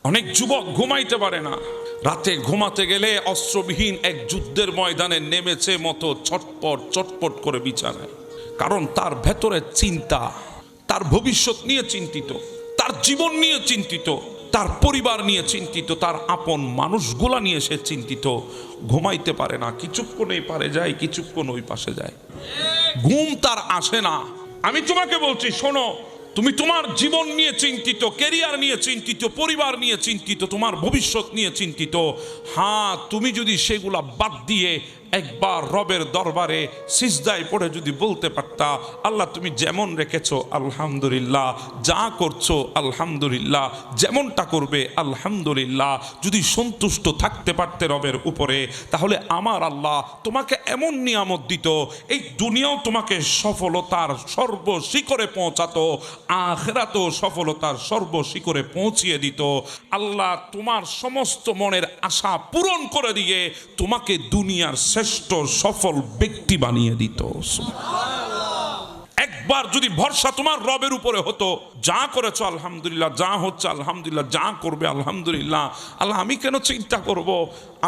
অনেক যুবক ঘুমাইতে পারে না, রাতে ঘুমাতে গেলে অস্ত্রবিহীন এক যুদ্ধের ময়দানে নেমেছে মতো ছটপট ছটপট করে বিছানায়। কারণ তার ভেতরে চিন্তা, তার ভবিষ্যৎ নিয়ে চিন্তিত, তার জীবন নিয়ে চিন্তিত, তার পরিবার নিয়ে চিন্তিত, তার আপন মানুষগুলা নিয়ে সে চিন্তিত। ঘুমাইতে পারে না, কিছুক্ষণ এই পারে যায়, কিছুক্ষণ ওই পাশে যায়, ঘুম তার আসে না। আমি তোমাকে বলছি, শোনো, তুমি তোমার জীবন নিয়ে চিন্তিত, ক্যারিয়ার নিয়ে চিন্তিত, পরিবার নিয়ে চিন্তিত, তোমার ভবিষ্যৎ নিয়ে চিন্তিত। হ্যাঁ, তুমি যদি সেগুলা বাদ দিয়ে একবার রবের দরবারে সিজদায় পড়ে যদি বলতে পারতা, আল্লাহ তুমি যেমন রেখেছো আলহামদুলিল্লাহ, যা করছো আলহামদুলিল্লাহ, যেমনটা করবে আলহামদুলিল্লাহ, যদি সন্তুষ্ট থাকতে পারতে রবের উপরে, তাহলে আমার আল্লাহ তোমাকে এমন নিয়ামত দিত, এই দুনিয়াও তোমাকে সফলতার সর্বশিখরে পৌঁছাতো, আখিরাতেও সফলতার সর্বশিখরে পৌঁছিয়ে দিত। আল্লাহ তোমার সমস্ত মনের আশা পূরণ করে দিয়ে তোমাকে দুনিয়ার শ্রেষ্ঠ সফল ব্যক্তি বানিয়ে দিত। একবার যদি ভরসা তোমার রবের উপরে হতো, যা করেছো আলহামদুলিল্লাহ, যা হচ্ছে আলহামদুলিল্লাহ, যা করবে আলহামদুলিল্লাহ, আল্লাহ আমি কেন চিন্তা করব,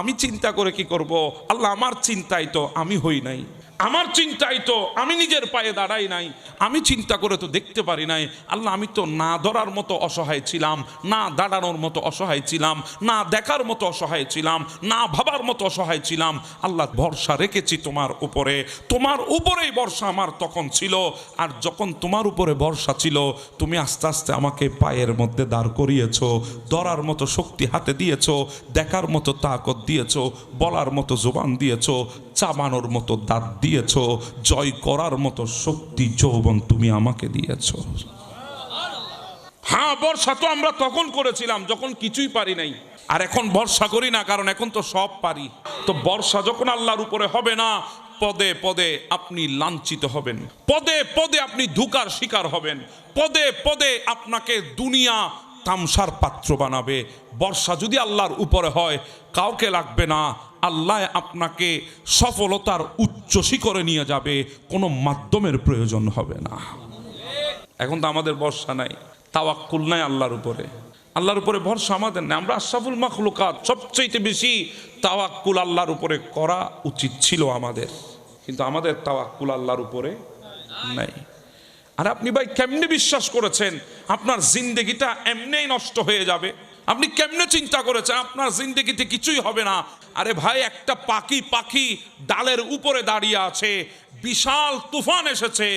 আমি চিন্তা করে কি করব, আল্লাহ আমার চিন্তাই তো আমি হই নাই, আমার চিন্তাই তো আমি নিজের পায়ে দাঁড়াই নাই, আমি চিন্তা করে তো দেখতে পারি নাই, আল্লাহ আমি তো না ধরার মতো অসহায় ছিলাম, না দাঁড়ানোর মতো অসহায় ছিলাম, না দেখার মতো অসহায় ছিলাম, না ভাবার মতো অসহায় ছিলাম। আল্লাহ ভরসা রেখেছি তোমার উপরে, তোমার উপরেই ভরসা আমার তখন ছিল। আর যখন তোমার উপরে ভরসা ছিল, তুমি আস্তে আস্তে আমাকে পায়ের মধ্যে দাঁড় করিয়েছো, ধরার মতো শক্তি হাতে দিয়েছো, দেখার মতো তাকত দিয়েছো, বলার মতো জবান দিয়েছো, চাবানোর মতো দাঁত দিয়েছো, জয় করার মতো শক্তি যৌবন তুমি আমাকে দিয়েছো। হ্যাঁ, ভরসা তো আমরা তখন করেছিলাম যখন কিছুই পারি নাই, আর এখন ভরসা করি না, কারণ এখন তো সব পারি। তো ভরসা যখন আল্লাহর উপরে হবে না, পদে পদে আপনি লাঞ্ছিত হবেন, পদে পদে আপনি ধোঁকার শিকার হবেন, পদে পদে আপনাকে দুনিয়া তামসার পাত্র বানাবে। ভরসা যদি আল্লাহর উপরে হয়, কাউকে লাগবে না, আল্লাহ আপনাকে সফলতার উচ্চ শিখরে নিয়ে যাবে, কোনো মাধ্যমের প্রয়োজন হবে না। এখন তো আমাদের ভরসা নাই, তাওয়াক্কুল নাই আল্লাহর উপরে, আল্লাহর উপরে ভরসা আমাদের নাই। আমরা আশরাফুল মাখলুকাত, সবচেয়ে বেশি তাওয়াক্কুল আল্লাহর উপরে করা উচিত ছিল আমাদের, কিন্তু আমাদের তাওয়াক্কুল আল্লাহর উপরে নাই। আর আপনি ভাই কেমনে বিশ্বাস করেছেন আপনার জিন্দেগিটা এমনিই নষ্ট হয়ে যাবে? আপনি কেমনে চিন্তা করেছেন আপনার জিন্দেগিতে কিছুই হবে না? আরে ভাই, একটা পাখি ডালের উপরে দাঁড়িয়ে আছে, বিশাল তুফান এসেছে,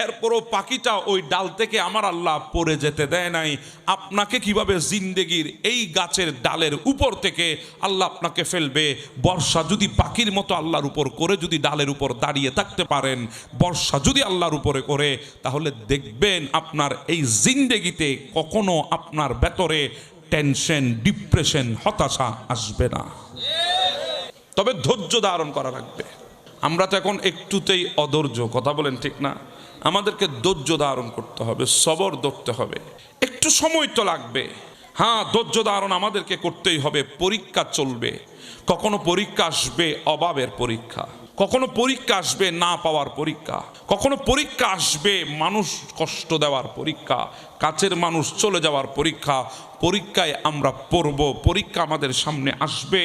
এরপরও পাখিটা ওই ডাল থেকে আমার আল্লাহ পড়ে যেতে দেয় নাই। আপনাকে কিভাবে জিন্দেগির এই গাছের ডালের উপর থেকে আল্লাহ আপনাকে ফেলবে? বর্ষা যদি পাখির মতো আল্লাহর উপর করে যদি ডালের উপর দাঁড়িয়ে থাকতে পারেন, বর্ষা যদি আল্লাহর উপরে করে, তাহলে দেখবেন আপনার এই জিন্দেগিতে কখনো আপনার ভেতরে টেনশন, ডিপ্রেশন, হতাশা আসবে না। তবে ধৈর্য ধারণ করা লাগবে। আমরা তো এখন একটুতেই অধৈর্য, কথা বলেন ঠিক না? আমাদেরকে ধৈর্য ধারণ করতে হবে, সবর ধরতে হবে, একটু সময় তো লাগবে। হ্যাঁ, ধৈর্য ধারণ আমাদেরকে করতেই হবে। পরীক্ষা চলবে, কখনো পরীক্ষা আসবে অভাবের পরীক্ষা, কখনো পরীক্ষা আসবে না পাওয়ার পরীক্ষা, কখনো পরীক্ষা আসবে মানুষ কষ্ট দেওয়ার পরীক্ষা, কাছের মানুষ চলে যাওয়ার পরীক্ষা। পরীক্ষায় আমরা পড়ব, পরীক্ষা আমাদের সামনে আসবে,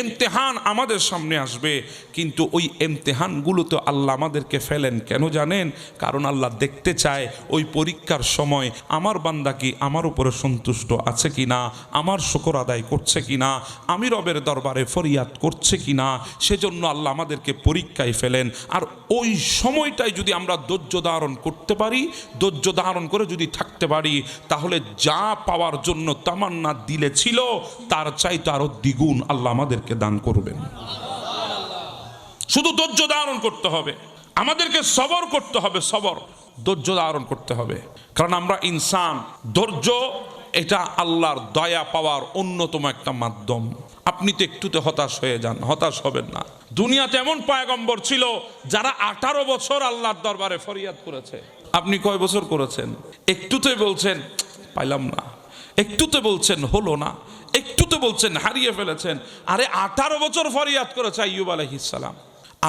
ইমতিহান আমাদের সামনে আসবে। কিন্তু ওই ইমতিহানগুলো তো আল্লাহ আমাদেরকে ফেলেন কেন জানেন? কারণ আল্লাহ দেখতে চায় ওই পরীক্ষার সময় আমার বান্দা কি আমার উপরে সন্তুষ্ট আছে কি না, আমার শুকর আদায় করছে কি না, আমি রবের দরবারে ফরিয়াদ করছে কি না। সেজন্য আল্লাহ আমাদেরকে পরীক্ষায় ফেলেন। আর ওই সময়টাই যদি আমরা ধৈর্য ধারণ করতে পারি, ধৈর্য ধারণ করে যদি থাকতে পারি, তাহলে যা পাওয়ার জন্য তামান্না দিলে ছিল তার চাইতে আরো দ্বিগুণ আল্লাহ আমাদেরকে দান করবেন। শুধু ধৈর্য ধারণ করতে হবে, আমাদেরকে সবর করতে হবে, সবর, ধৈর্য ধারণ করতে হবে। কারণ আমরা ইনসান, ধৈর্য এটা আল্লাহর দয়া পাওয়ার অন্যতম একটা মাধ্যম। আপনি তো একটুতে হতাশ হয়ে যান, হতাশ হবেন না। দুনিয়াতে এমন পয়গম্বর ছিল যারা 18 বছর আল্লাহর দরবারে ফরিয়াদ করেছে। আপনি কয় বছর করেছেন? একটুতে বলছেন পাইলাম না, একটুতে বলছেন হলো না, একটুতে বলছেন হারিয়ে ফেলেছেন। আরে 18 বছর ফরিয়াদ করেছে আইয়ুব আলাইহিস সালাম।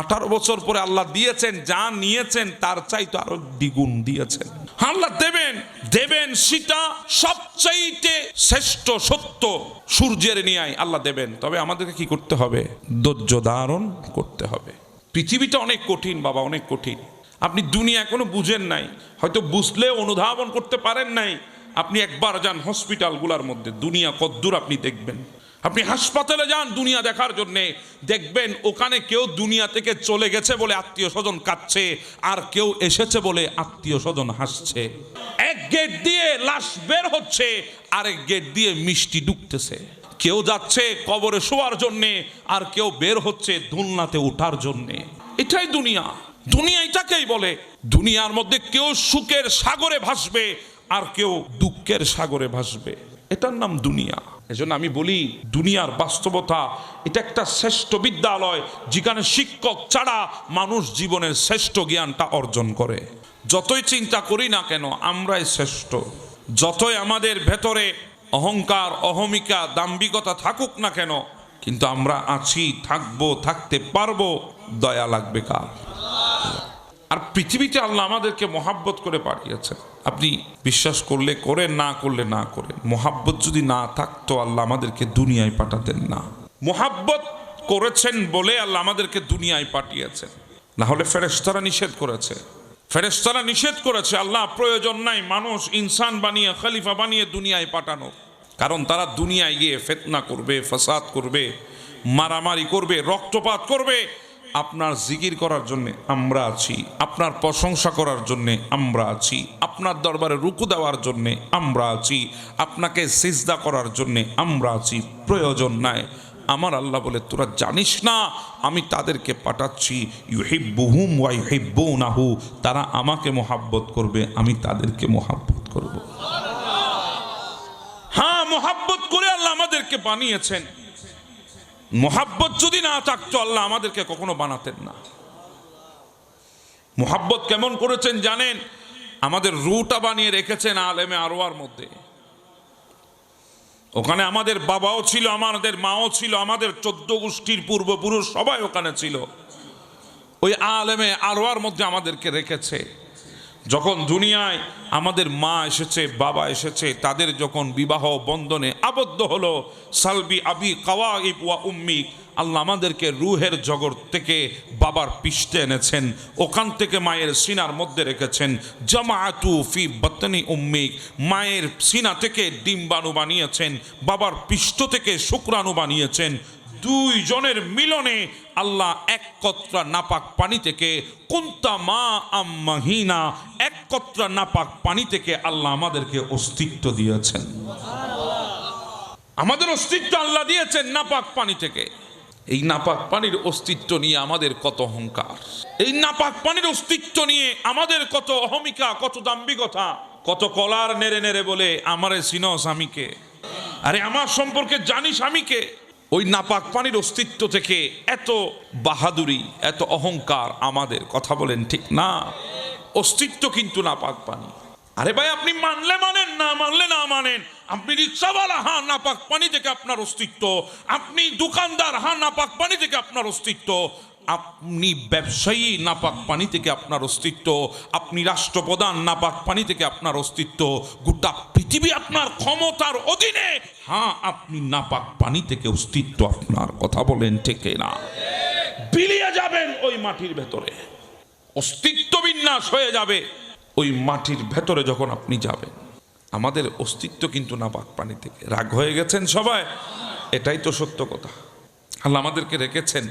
18 বছর পরে আল্লাহ দিয়েছেন, যা নিয়েছেন তার চাইতে আরো দ্বিগুণ দিয়েছেন। আল্লাহ দেবেন দেবেন, সেটা সবচাইতে শ্রেষ্ঠ সত্য সূর্যের ন্যায় আল্লাহ দেবেন। তবে আমাদেরকে কি করতে হবে? ধৈর্য ধারণ করতে হবে। পৃথিবীটা অনেক কঠিন বাবা, অনেক কঠিন। আপনি দুনিয়া এখনো বুঝেন নাই, হয়তো বুঝলে অনুধাবন করতে পারেন নাই। আপনি একবার যান হসপিটালগুলোর মধ্যে, দুনিয়া কদ্দূর আপনি দেখবেন। আপনি হাসপাতালে যান দুনিয়া দেখার জন্য, দেখবেন ওখানে কেউ দুনিয়া থেকে চলে গেছে বলে আত্মীয় স্বজন কাঁদছে, আর কেউ এসেছে বলে আত্মীয় স্বজন হাসছে। এক গেট দিয়ে লাশ বের হচ্ছে, আরেক গেট দিয়ে মিষ্টি ঢুকতেছে। কেউ যাচ্ছে কবরে শোয়ার জন্যে, আর কেউ বের হচ্ছে দোলনাতে ওঠার জন্যে। এটাই দুনিয়া। দুনিয়া এটাকেই বলে। দুনিয়ার মধ্যে কেউ সুখের সাগরে ভাসবে, আর কেউ দুঃখের সাগরে ভাসবে। এটার নাম দুনিয়া। এজন্য আমি বলি, দুনিয়ার বাস্তবতা এটা একটা শ্রেষ্ঠ বিদ্যালয়, যেখানে শিক্ষক ছাড়া মানুষ জীবনের শ্রেষ্ঠ জ্ঞানটা অর্জন করে। যতই চিন্তা করি না কেন আমরাই শ্রেষ্ঠ, যতই আমাদের ভেতরে অহংকার, অহমিকা, দাম্ভিকতা থাকুক না কেন, কিন্তু আমরা আছি, থাকবো, থাকতে পারবো, দয়া লাগবে কার? আর পৃথিবীতে আল্লাহ আমাদেরকে মহাব্বত করে পাঠিয়েছেন। আপনি বিশ্বাস করলে করেন, না করলে না করেন। মহাব্বত যদি না থাকতো আল্লাহ আমাদেরকে দুনিয়ায় পাঠাতেন না। মহাব্বত করেছেন বলে আল্লাহ আমাদেরকে দুনিয়ায় পাঠিয়েছেন, না হলে ফেরেশতারা নিষেধ করেছে। ফেরেশতারা নিষেধ করেছে, আল্লাহ প্রয়োজন নাই মানুষ ইনসান বানিয়ে, খলিফা বানিয়ে দুনিয়ায় পাঠানো। কারণ তারা দুনিয়ায় গিয়ে ফিতনা করবে, ফাসাদ করবে, মারামারি করবে, রক্তপাত করবে। আপনার জিকির করার জন্য আমরা আছি, আপনার প্রশংসা করার জন্য আমরা আছি, আপনার দরবারে রুকু দেওয়ার জন্য আমরা আছি, আপনাকে সিজদা করার জন্য আমরা আছি। প্রয়োজন নাই। আমার আল্লাহ বলে, তোরা জানিস না আমি তাদেরকে পাঠাচ্ছি, ইউহিব্বুহুম ওয়া ইউহিব্বুনাহু, তারা আমাকে মোহাব্বত করবে, আমি তাদেরকে মোহাব্বত করব। হ্যাঁ, মোহাব্বত করে আল্লাহ আমাদেরকে বানিয়েছেন। মোহাব্বত যদি না থাকতো আল্লাহ আমাদেরকে কখনো বানাতেন না। মোহাব্বত কেমন করেছেন জানেন? আমাদের রুটা বানিয়ে রেখেছেন আলেমে আরওয়ার মধ্যে। ওখানে আমাদের বাবাও ছিল, আমাদের মাও ছিল, আমাদের 14 গোষ্ঠীর পূর্বপুরুষ সবাই ওখানে ছিল। ওই আলেমে আরওয়ার মধ্যে আমাদেরকে রেখেছে। যখন দুনিয়ায় আমাদের মা এসেছে, বাবা এসেছে, তাদের যখন বিবাহ বন্ধনে আবদ্ধ হলো, সালবি আবি কাওয়াইব ওয়া উম্মিক, আল্লাহ আমাদেরকে রুহের জগৎ থেকে বাবার পৃষ্ঠে এনেছেন, ওখান থেকে মায়ের সিনার মধ্যে রেখেছেন। জামাআতু ফি বাতনি উম্মিক, মায়ের সিনা থেকে ডিম্বাণু বানিয়েছেন, বাবার পৃষ্ঠ থেকে শুক্রাণু বানিয়েছেন। দুইজনের মিলনে আল্লাহ এক কতরা নাপাক পানি থেকে, কুনতা মা আম্মাহিনা, এক কতরা নাপাক পানি থেকে আল্লাহ আমাদেরকে অস্তিত্ব দিয়েছেন। আমাদের অস্তিত্ব আল্লাহ দিয়েছেন নাপাক পানি থেকে। এই নাপাক পানির অস্তিত্ব নিয়ে আমাদের কত অহংকার, এই নাপাক পানির অস্তিত্ব নিয়ে আমাদের কত অহমিকা, কত দাম্ভিকতা, কত কলার নেড়ে নেড়ে বলে আমারে চিনস আমিকে, আরে আমার সম্পর্কে জানিস আমিকে। ওই নাপাক পানির অস্তিত্ব থেকে এত বাহাদুরি, এত অহংকার আমাদের। কথা বলেন ঠিক না? অস্তিত্ব কিন্তু নাপাক পানি। আরে ভাই, আপনি মানলে মানেন, না মানলে না মানেন। আপনি রিক্সাওয়ালা, হ্যাঁ নাপাক পানি থেকে আপনার অস্তিত্ব। আপনি দোকানদার, হ্যাঁ নাপাক পানি থেকে আপনার অস্তিত্ব। আপনি ব্যবসায়ী, নাপাক পানি থেকে আপনার অস্তিত্ব। আপনি রাষ্ট্রপ্রধান, নাপাক পানি থেকে আপনার অস্তিত্ব। গোটা পৃথিবী আপনার ক্ষমতার অধীনে, হ্যাঁ আপনি নাপাক পানি থেকে অস্তিত্ব আপনার। কথা বলেন ঠিক না? বিলিয়ে যাবেন ওই মাটির ভেতরে, অস্তিত্ব বিন্যাস হয়ে যাবে ওই মাটির ভেতরে যখন আপনি যাবেন। আমাদের অস্তিত্ব কিন্তু নাপাক পানি থেকে। রাগ হয়ে গেছেন সবাই? এটাই তো সত্য কথা। আল্লাহ আমাদেরকে রেখেছেন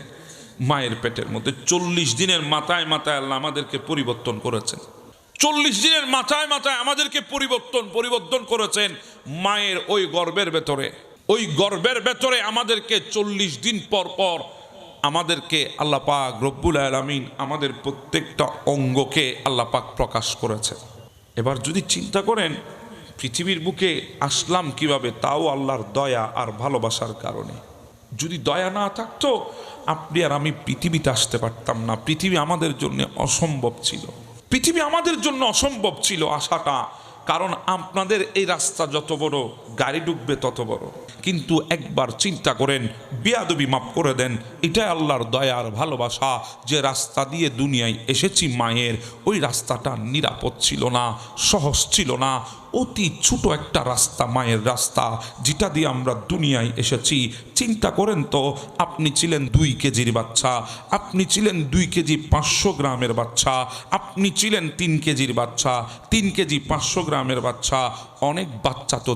মায়ের পেটের মধ্যে। 40 দিনের মাথায় মাথায় আল্লাহ আমাদেরকে পরিবর্তন করেছেন। 40 দিনের মাথায় মাথায় আমাদেরকে পরিবর্তন করেছেন মায়ের ওই গর্ভের ভেতরে। ওই গর্ভের ভেতরে আমাদেরকে 40 দিন পর পর আমাদেরকে আল্লাহ পাক রব্বুল আলামিন আমাদের প্রত্যেকটা অঙ্গকে আল্লাহ পাক প্রকাশ করেছে। এবার যদি চিন্তা করেন পৃথিবীর বুকে আসলাম কিভাবে, তাও আল্লাহর দয়া আর ভালোবাসার কারণে। যদি দয়া না থাকতো আপনি আর আমি পৃথিবীতে আসতে পারতাম না। পৃথিবী আমাদের জন্য অসম্ভব ছিল, পৃথিবী আমাদের জন্য অসম্ভব ছিল আসাটা। কারণ আপনাদের এই রাস্তা যত বড়, গাড়ি ডুববে তত বড়। কিন্তু একবার চিন্তা করেন, বেয়াদবি মাফ করে দেন, এটাই আল্লাহর দয়ার ভালোবাসা। যে রাস্তা দিয়ে দুনিয়ায় এসেছি মায়ের, ওই রাস্তাটা নিরাপদ ছিল না, সহজ ছিল না। অতি ছোট একটা রাস্তা, মায়ের রাস্তা, যেটা দিয়ে আমরা দুনিয়ায় এসেছি। চিন্তা করেন তো, আপনি ছিলেন 2 কেজির বাচ্চা, আপনি ছিলেন 2 কেজি 500 গ্রামের বাচ্চা, আপনি ছিলেন 3 কেজির বাচ্চা, 3 কেজি 500 গ্রামের বাচ্চা। অনেক বাচ্চা তো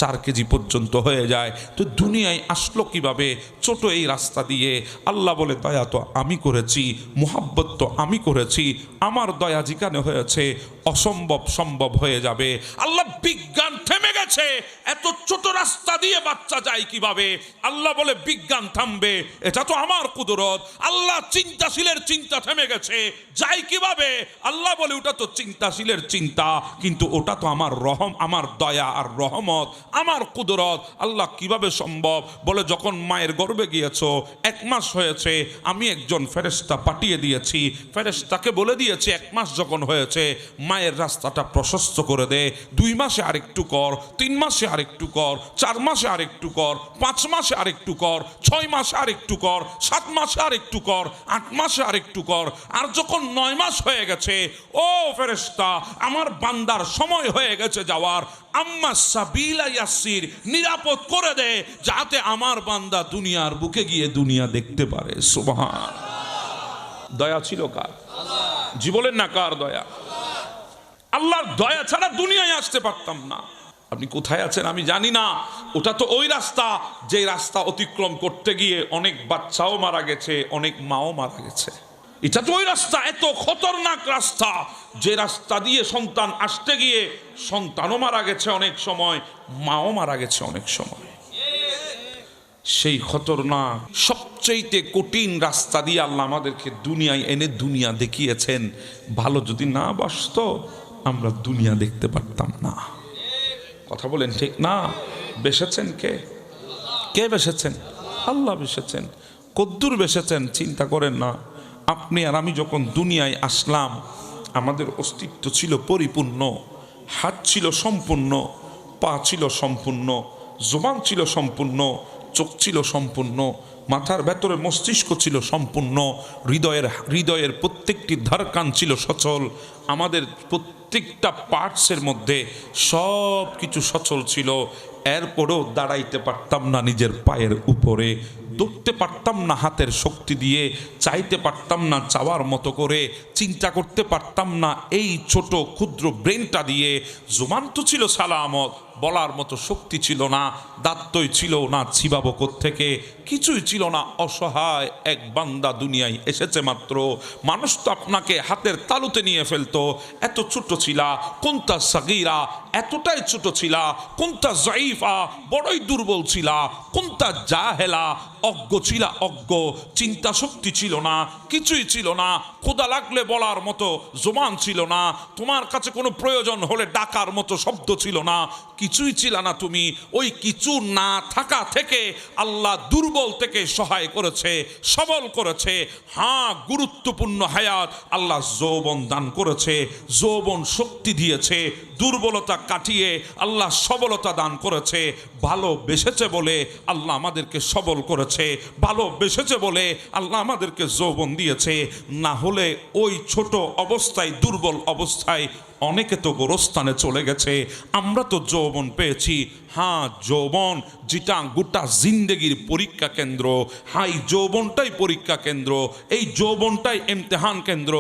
4 কেজি পর্যন্ত হয়ে যায়। তো দুনিয়ায় আসলো কিভাবে? ছোট এই রাস্তা দিয়ে। আল্লাহ বলে, দয়া তো আমি করেছি, মুহাব্বত তো আমি করেছি, আমার দয়া যেখানে হয়েছে অসম্ভব সম্ভব হয়ে যাবে। আল্লাহ, বিজ্ঞান থেমে গেছে, এত ছোট রাস্তা দিয়ে বাচ্চা যায় কিভাবে? আল্লাহ বলে, বিজ্ঞান থামবে, এটা তো আমার কুদরত। আল্লাহ, চিন্তাশীলের চিন্তা থেমে গেছে, যায় কিভাবে? আল্লাহ বলে, ওটা তো চিন্তাশীলের চিন্তা, কিন্তু ওটা তো আমার রহম, আমার দয়া আর রহমত, আমার কুদরত। আল্লাহ, কিভাবে সম্ভব? বলে, যখন মায়ের গর্ভে গিয়েছো, 1 মাস হয়েছে, আমি একজন ফেরেশতা পাঠিয়ে দিয়েছি, ফেরেশতাকে বলে দিয়েছি 1 মাস যখন হয়েছে মায়ের রাস্তাটা প্রশস্ত করে দে। 2 মাসে আরেকটু কর, 3 মাসে আরেকটু কর, 4 মাসে আরেকটু কর, 5 মাসে আরেকটু কর, 6 মাসে আরেকটু কর, 7 মাসে আরেকটু কর, 8 মাসে আরেকটু কর। আর যখন 9 মাস হয়ে গেছে, ও ফেরেশতা, আমার বান্দার সময় হয়ে গেছে যাওয়ার, আম্মা সাবিলা ইয়াসির, নিরাপদ করে দে, যাতে আমার বান্দা দুনিয়ার বুকে গিয়ে দুনিয়া দেখতে পারে। সুবহান। দয়া ছিল কার? জি বলেন না, কার দয়া? আল্লাহর দয়া ছাড়া দুনিয়ায় আসতে পারতাম না। আপনি কোথায় আছেন আমি জানি না। ওটা তো ওই রাস্তা, যে রাস্তা অতিক্রম করতে গিয়ে অনেক বাচ্চাও মারা গেছে, অনেক মাও মারা গেছে। এটা তো ওই রাস্তা, এত খতরনাক রাস্তা, যে রাস্তা দিয়ে সন্তান আসতে গিয়ে সন্তানও মারা গেছে অনেক সময়, মাও মারা গেছে অনেক সময়। সেই খতরনাক সবচেয়ে কঠিন রাস্তা দিয়ে আল্লাহ আমাদেরকে দুনিয়ায় এনে দুনিয়া দেখিয়েছেন। ভালো যদি না বাসতো, আমরা দুনিয়া দেখতে পারতাম না। কথা বলেন ঠিক না? বেসেছেন কে? কে বেসেছেন? আল্লাহ বেসেছেন। কদ্দুর বেসেছেন চিন্তা করেন না। আপনি আর আমি যখন দুনিয়ায় আসলাম, আমাদের অস্তিত্ব ছিল পরিপূর্ণ, হাত ছিল সম্পূর্ণ, পা ছিল সম্পূর্ণ, জবান ছিল সম্পূর্ণ, চোখ ছিল সম্পূর্ণ, মাথার ভেতরে মস্তিষ্ক ছিল সম্পূর্ণ, হৃদয়ের প্রত্যেকটি ধারকান ছিল সচল। আমাদের প্রত্যেকটা পার্টসের মধ্যে সব কিছু সচল ছিল। এরপরেও দাঁড়াইতে পারতাম না নিজের পায়ের উপরে, দৌড়তে পারতাম না হাতের শক্তি দিয়ে, চাইতে পারতাম না চাওয়ার মতো করে, চিন্তা করতে পারতাম না এই ছোট ক্ষুদ্র ব্রেনটা দিয়ে। জুবান তো ছিল সালামত, বলার মতো শক্তি ছিল না, দাঁতই ছিল না, ছিবাবো থেকে কিছুই ছিল না। অসহায় এক বান্দা দুনিয়ায় এসেছে মাত্র। মানুষ তো আপনাকে হাতের তালুতে নিয়ে ফেলতো। এত ছোট ছিলা, কোনটা সাগীরা, এতটাই ছোট ছিলা, কোনটা জাইফা, বড়ই দুর্বল ছিলা, কোনটা জাহেলা, অজ্ঞ ছিলা, অজ্ঞ, চিন্তা শক্তি ছিল না, কিছুই ছিল না। খোদা লাগলে বলার মতো জবান ছিল না, তোমার কাছে কোনো প্রয়োজন হলে ডাকার মতো শব্দ ছিল না, কিছুই ছিল না তুমি। ওই কিছু না থাকা থেকে আল্লাহ দুর্বল থেকে সহায় করেছে, সবল করেছে। হ্যাঁ, গুরুত্বপূর্ণ হায়াত আল্লাহ যৌবন দান করেছে, যৌবন শক্তি দিয়েছে। দুর্বলতা কাটিয়ে আল্লাহ সবলতা দান করেছে। ভালোবেসেছে বলে আল্লাহ আমাদেরকে সবল করেছে, ভালোবেসেছে বলে আল্লাহ আমাদেরকে যৌবন দিয়েছে। না হলে ওই ছোট অবস্থায়, দুর্বল অবস্থায় অনেকে তো গোরস্থানে চলে গেছে। আমরা তো যৌবন পেয়েছি। হ্যাঁ, যৌবন যেটা গোটা জিন্দেগির পরীক্ষা কেন্দ্র। হ্যাঁ, এই যৌবনটাই পরীক্ষা কেন্দ্র, এই যৌবনটাই ইমতিহান কেন্দ্র।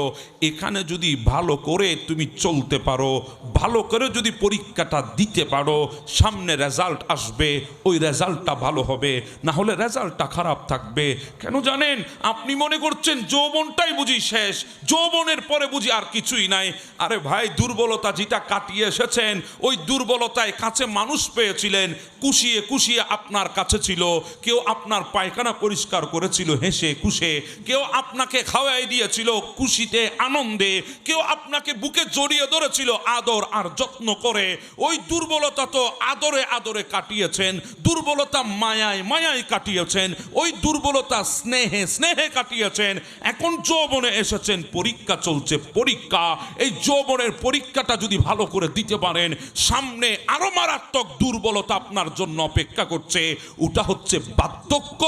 এখানে যদি ভালো করে তুমি চলতে পারো, ভালো করে যদি পরীক্ষাটা দিতে পারো, সামনে রেজাল্ট আসবে, ওই রেজাল্টটা ভালো হবে। না হলে রেজাল্টটা খারাপ থাকবে। কেন জানেন? আপনি মনে করছেন যৌবনটাই বুঝি শেষ, যৌবনের পরে বুঝি আর কিছুই নাই। আরে ভাই, দুর্বলতা যেটা কাটিয়ে এসেছেন, ওই দুর্বলতায় কাছে মানুষ পেয়েছিলেন, কুশিয়ে কুশিয়ে আপনার কাছে ছিল। কেউ আপনার পায়খানা পরিষ্কার করেছিল হেসে খুশে, কেউ আপনাকে খাওয়াই দিয়েছিল খুশিতে আনন্দে, কেউ আপনাকে বুকে জড়িয়ে ধরেছিল আদর আর যত্ন করে। ওই দুর্বলতা তো আদরে আদরে কাটিয়েছেন, দুর্বলতা মায়ায় মায়ায় কাটিয়েছেন, ওই দুর্বলতা স্নেহে স্নেহে কাটিয়েছেন। এখন যৌবনে এসেছেন, পরীক্ষা চলছে, পরীক্ষা। এই যৌবনের পরীক্ষা পরীক্ষাটা যদি ভালো করে দিতে পারেন, সামনে আরো মারাত্মক দুর্বলতা আপনার জন্য অপেক্ষা করছে। ওটা হচ্ছে বার্ধক্য,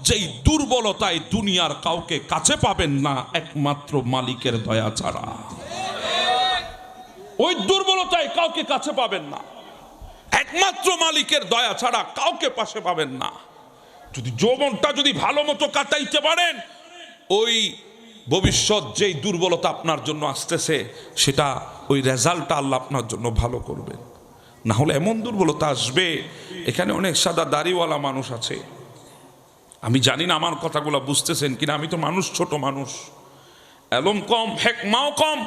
যেই দুর্বলতায় দুনিয়ার কাউকে কাছে পাবেন না একমাত্র মালিকের দয়া ছাড়া। ওই দুর্বলতায় কাউকে কাছে পাবেন না, একমাত্র মালিকের দয়া ছাড়া কাউকে পাশে পাবেন না। যদি যৌবনটা যদি ভালো মতো কাটাইতে পারেন, ওই ভবিষ্যৎ যেই দুর্বলতা আপনার জন্য আসতেছে, সেটা ওই রেজাল্টটা আল্লাহ আপনার জন্য ভালো করবেন। না হলে এমন দুর্বলতা আসবে। এখানে অনেক সাদা দাড়িওয়ালা মানুষ আছে, আমি জানি না আমার কথাগুলো বুঝতেছেন কিনা। আমি তো মানুষ, ছোট মানুষ, এলম কম, হেকমাও কম,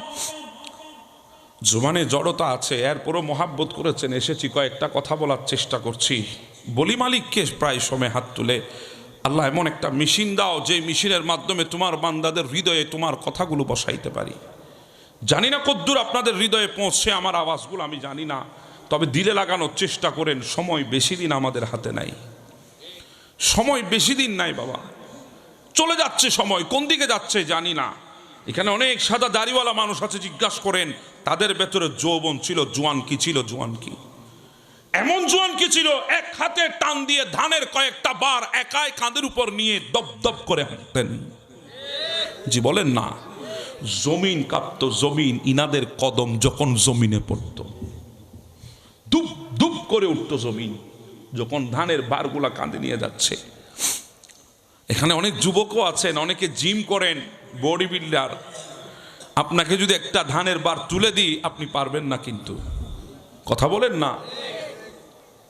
জুবানে জড়তা আছে, এরপরও মোহাব্বত করেছেন, এসেছি কয়েকটা কথা বলার চেষ্টা করছি। বলি মালিককে প্রায় সময় হাত তুলে, আল্লাহ এমন একটা মেশিন দাও যে মেশিনের মাধ্যমে তোমার বান্দাদের হৃদয়ে তোমার কথাগুলো বসাইতে পারি। জানি না কদ্দূর আপনাদের হৃদয়ে পৌঁছছে আমার আওয়াজগুলো, আমি জানি না, তবে দিলে লাগানোর চেষ্টা করেন। সময় বেশি দিন আমাদের হাতে নাই, সময় বেশি দিন নাই বাবা, চলে যাচ্ছে সময়, কোন দিকে যাচ্ছে জানি না। এখানে অনেক সাদা দাড়িওয়ালা মানুষ আছে, জিজ্ঞাসা করেন তাদের ভেতরে যৌবন ছিল, জোয়ান কি ছিল, জোয়ান কি, এমন জোয়ান কি ছিল, এক হাতে টান দিয়ে ধানের কয়েকটা বার একাই কাঁধের উপর নিয়ে দপদপ করে হাঁটতেন। জি বলেন না, জমিন কাঁপতো, জমিন ইনাদের কদম যখন জমিনে পড়ত, দুপ দুপ করে উঠতো জমিন যখন ধানের বারগুলা কাঁধে নিয়ে যাচ্ছে। এখানে অনেক যুবকও আছেন, অনেকে জিম করেন, বডি বিল্ডার। আপনাকে যদি একটা ধানের বার তুলে দিই আপনি পারবেন না, কিন্তু কথা বলেন না,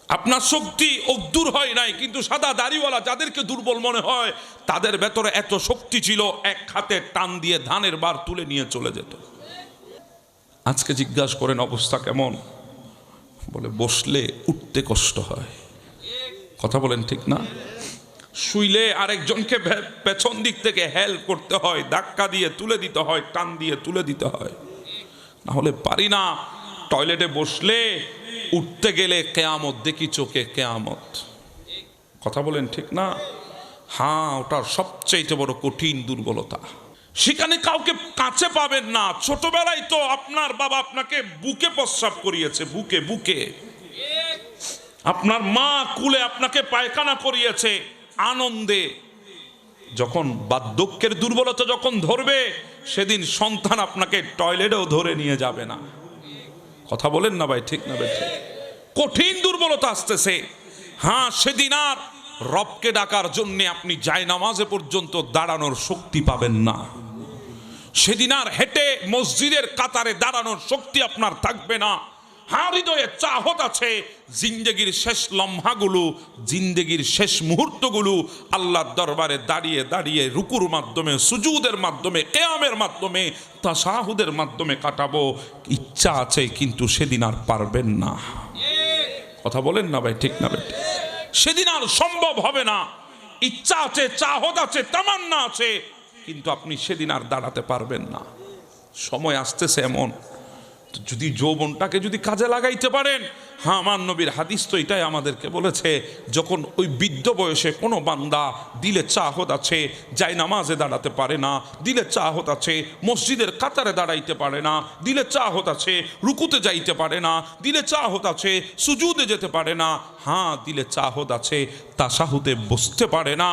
আপনার শক্তি অদূর হয় নাই। কিন্তু সাদা দাড়িওয়ালা যাদেরকে দুর্বল মনে হয়, তাদের ভেতরে এত শক্তি ছিল, এক হাতে টান দিয়ে ধানের বার তুলে নিয়ে চলে যেত। আজকে জিজ্ঞাসা করেন অবস্থা কেমন, বলে বসলে উঠতে কষ্ট হয়। কথা বলেন ঠিক না? শুইলে আরেকজনকে পেছন দিক থেকে হেল্প করতে হয়, ধাক্কা দিয়ে তুলে দিতে হয়, টান দিয়ে তুলে দিতে হয়, না হলে পারি না। টয়লেটে বসলে উঠতে গেলে কেয়ামত দেখি চোখে, কেয়ামত। কথা বলেন ঠিক না? হ্যাঁ, ওটার সবচেয়ে বড় কঠিন দুর্বলতা। সেখানে কাউকে কাছে পাবেন না। ছোটবেলায় তো আপনার বাবা আপনাকে বুকে প্রস্রাব করিয়েছে, বুকে বুকে। আপনার মা কুলে আপনাকে পায়খানা করিয়েছে আনন্দে। যখন বার্ধক্যের দুর্বলতা যখন ধরবে, সেদিন সন্তান আপনাকে টয়লেটেও ধরে নিয়ে যাবে না। কথা বলেন না ভাই, ঠিক না ভাই? ঠিক। কঠিন দুর্বলতা আসতেছে। হ্যাঁ, সেদিন আর রবকে ডাকার জন্য আপনি জায়নামাজে পর্যন্ত দাঁড়ানোর শক্তি পাবেন না। সেদিন আর হেঁটে মসজিদের কাতারে দাঁড়ানোর শক্তি আপনার থাকবে না। হ্যাঁ, হৃদয়ে চাহত আছে জিন্দেগির শেষ লম্হাগুলো, জিন্দেগির শেষ মুহূর্তগুলো আল্লাহর দরবারে দাঁড়িয়ে দাঁড়িয়ে রুকুর মাধ্যমে, সুজুদের মাধ্যমে, কিয়ামের মাধ্যমে, তাশাহুদের মাধ্যমে কাটাবো। ইচ্ছা আছে, কিন্তু সেদিন আর পারবেন না। কথা বলেন না ভাই, ঠিক না ভাই? সেদিন আর সম্ভব হবে না। ইচ্ছা আছে, চাহত আছে, তামান্না আছে, কিন্তু আপনি সেদিন আর দাঁড়াতে পারবেন না। সময় আসতেছে এমন, যদি যৌবনটাকে যদি কাজে লাগাইতে পারেন। হ্যাঁ, আমার নবীর হাদিস তো এটাই আমাদেরকে বলেছে, যখন ওই বৃদ্ধ বয়সে কোনো বান্দা দিলে চাহত আছে, যাই নামাজে দাঁড়াতে পারে না, দিলে চাহত আছে মসজিদের কাতারে দাঁড়াইতে পারে না, দিলে চাহত আছে রুকুতে যাইতে পারে না, দিলে চাহত আছে সুজুদে যেতে পারে না, হ্যাঁ দিলে চাহত আছে তাশাহুদে বসতে পারে না,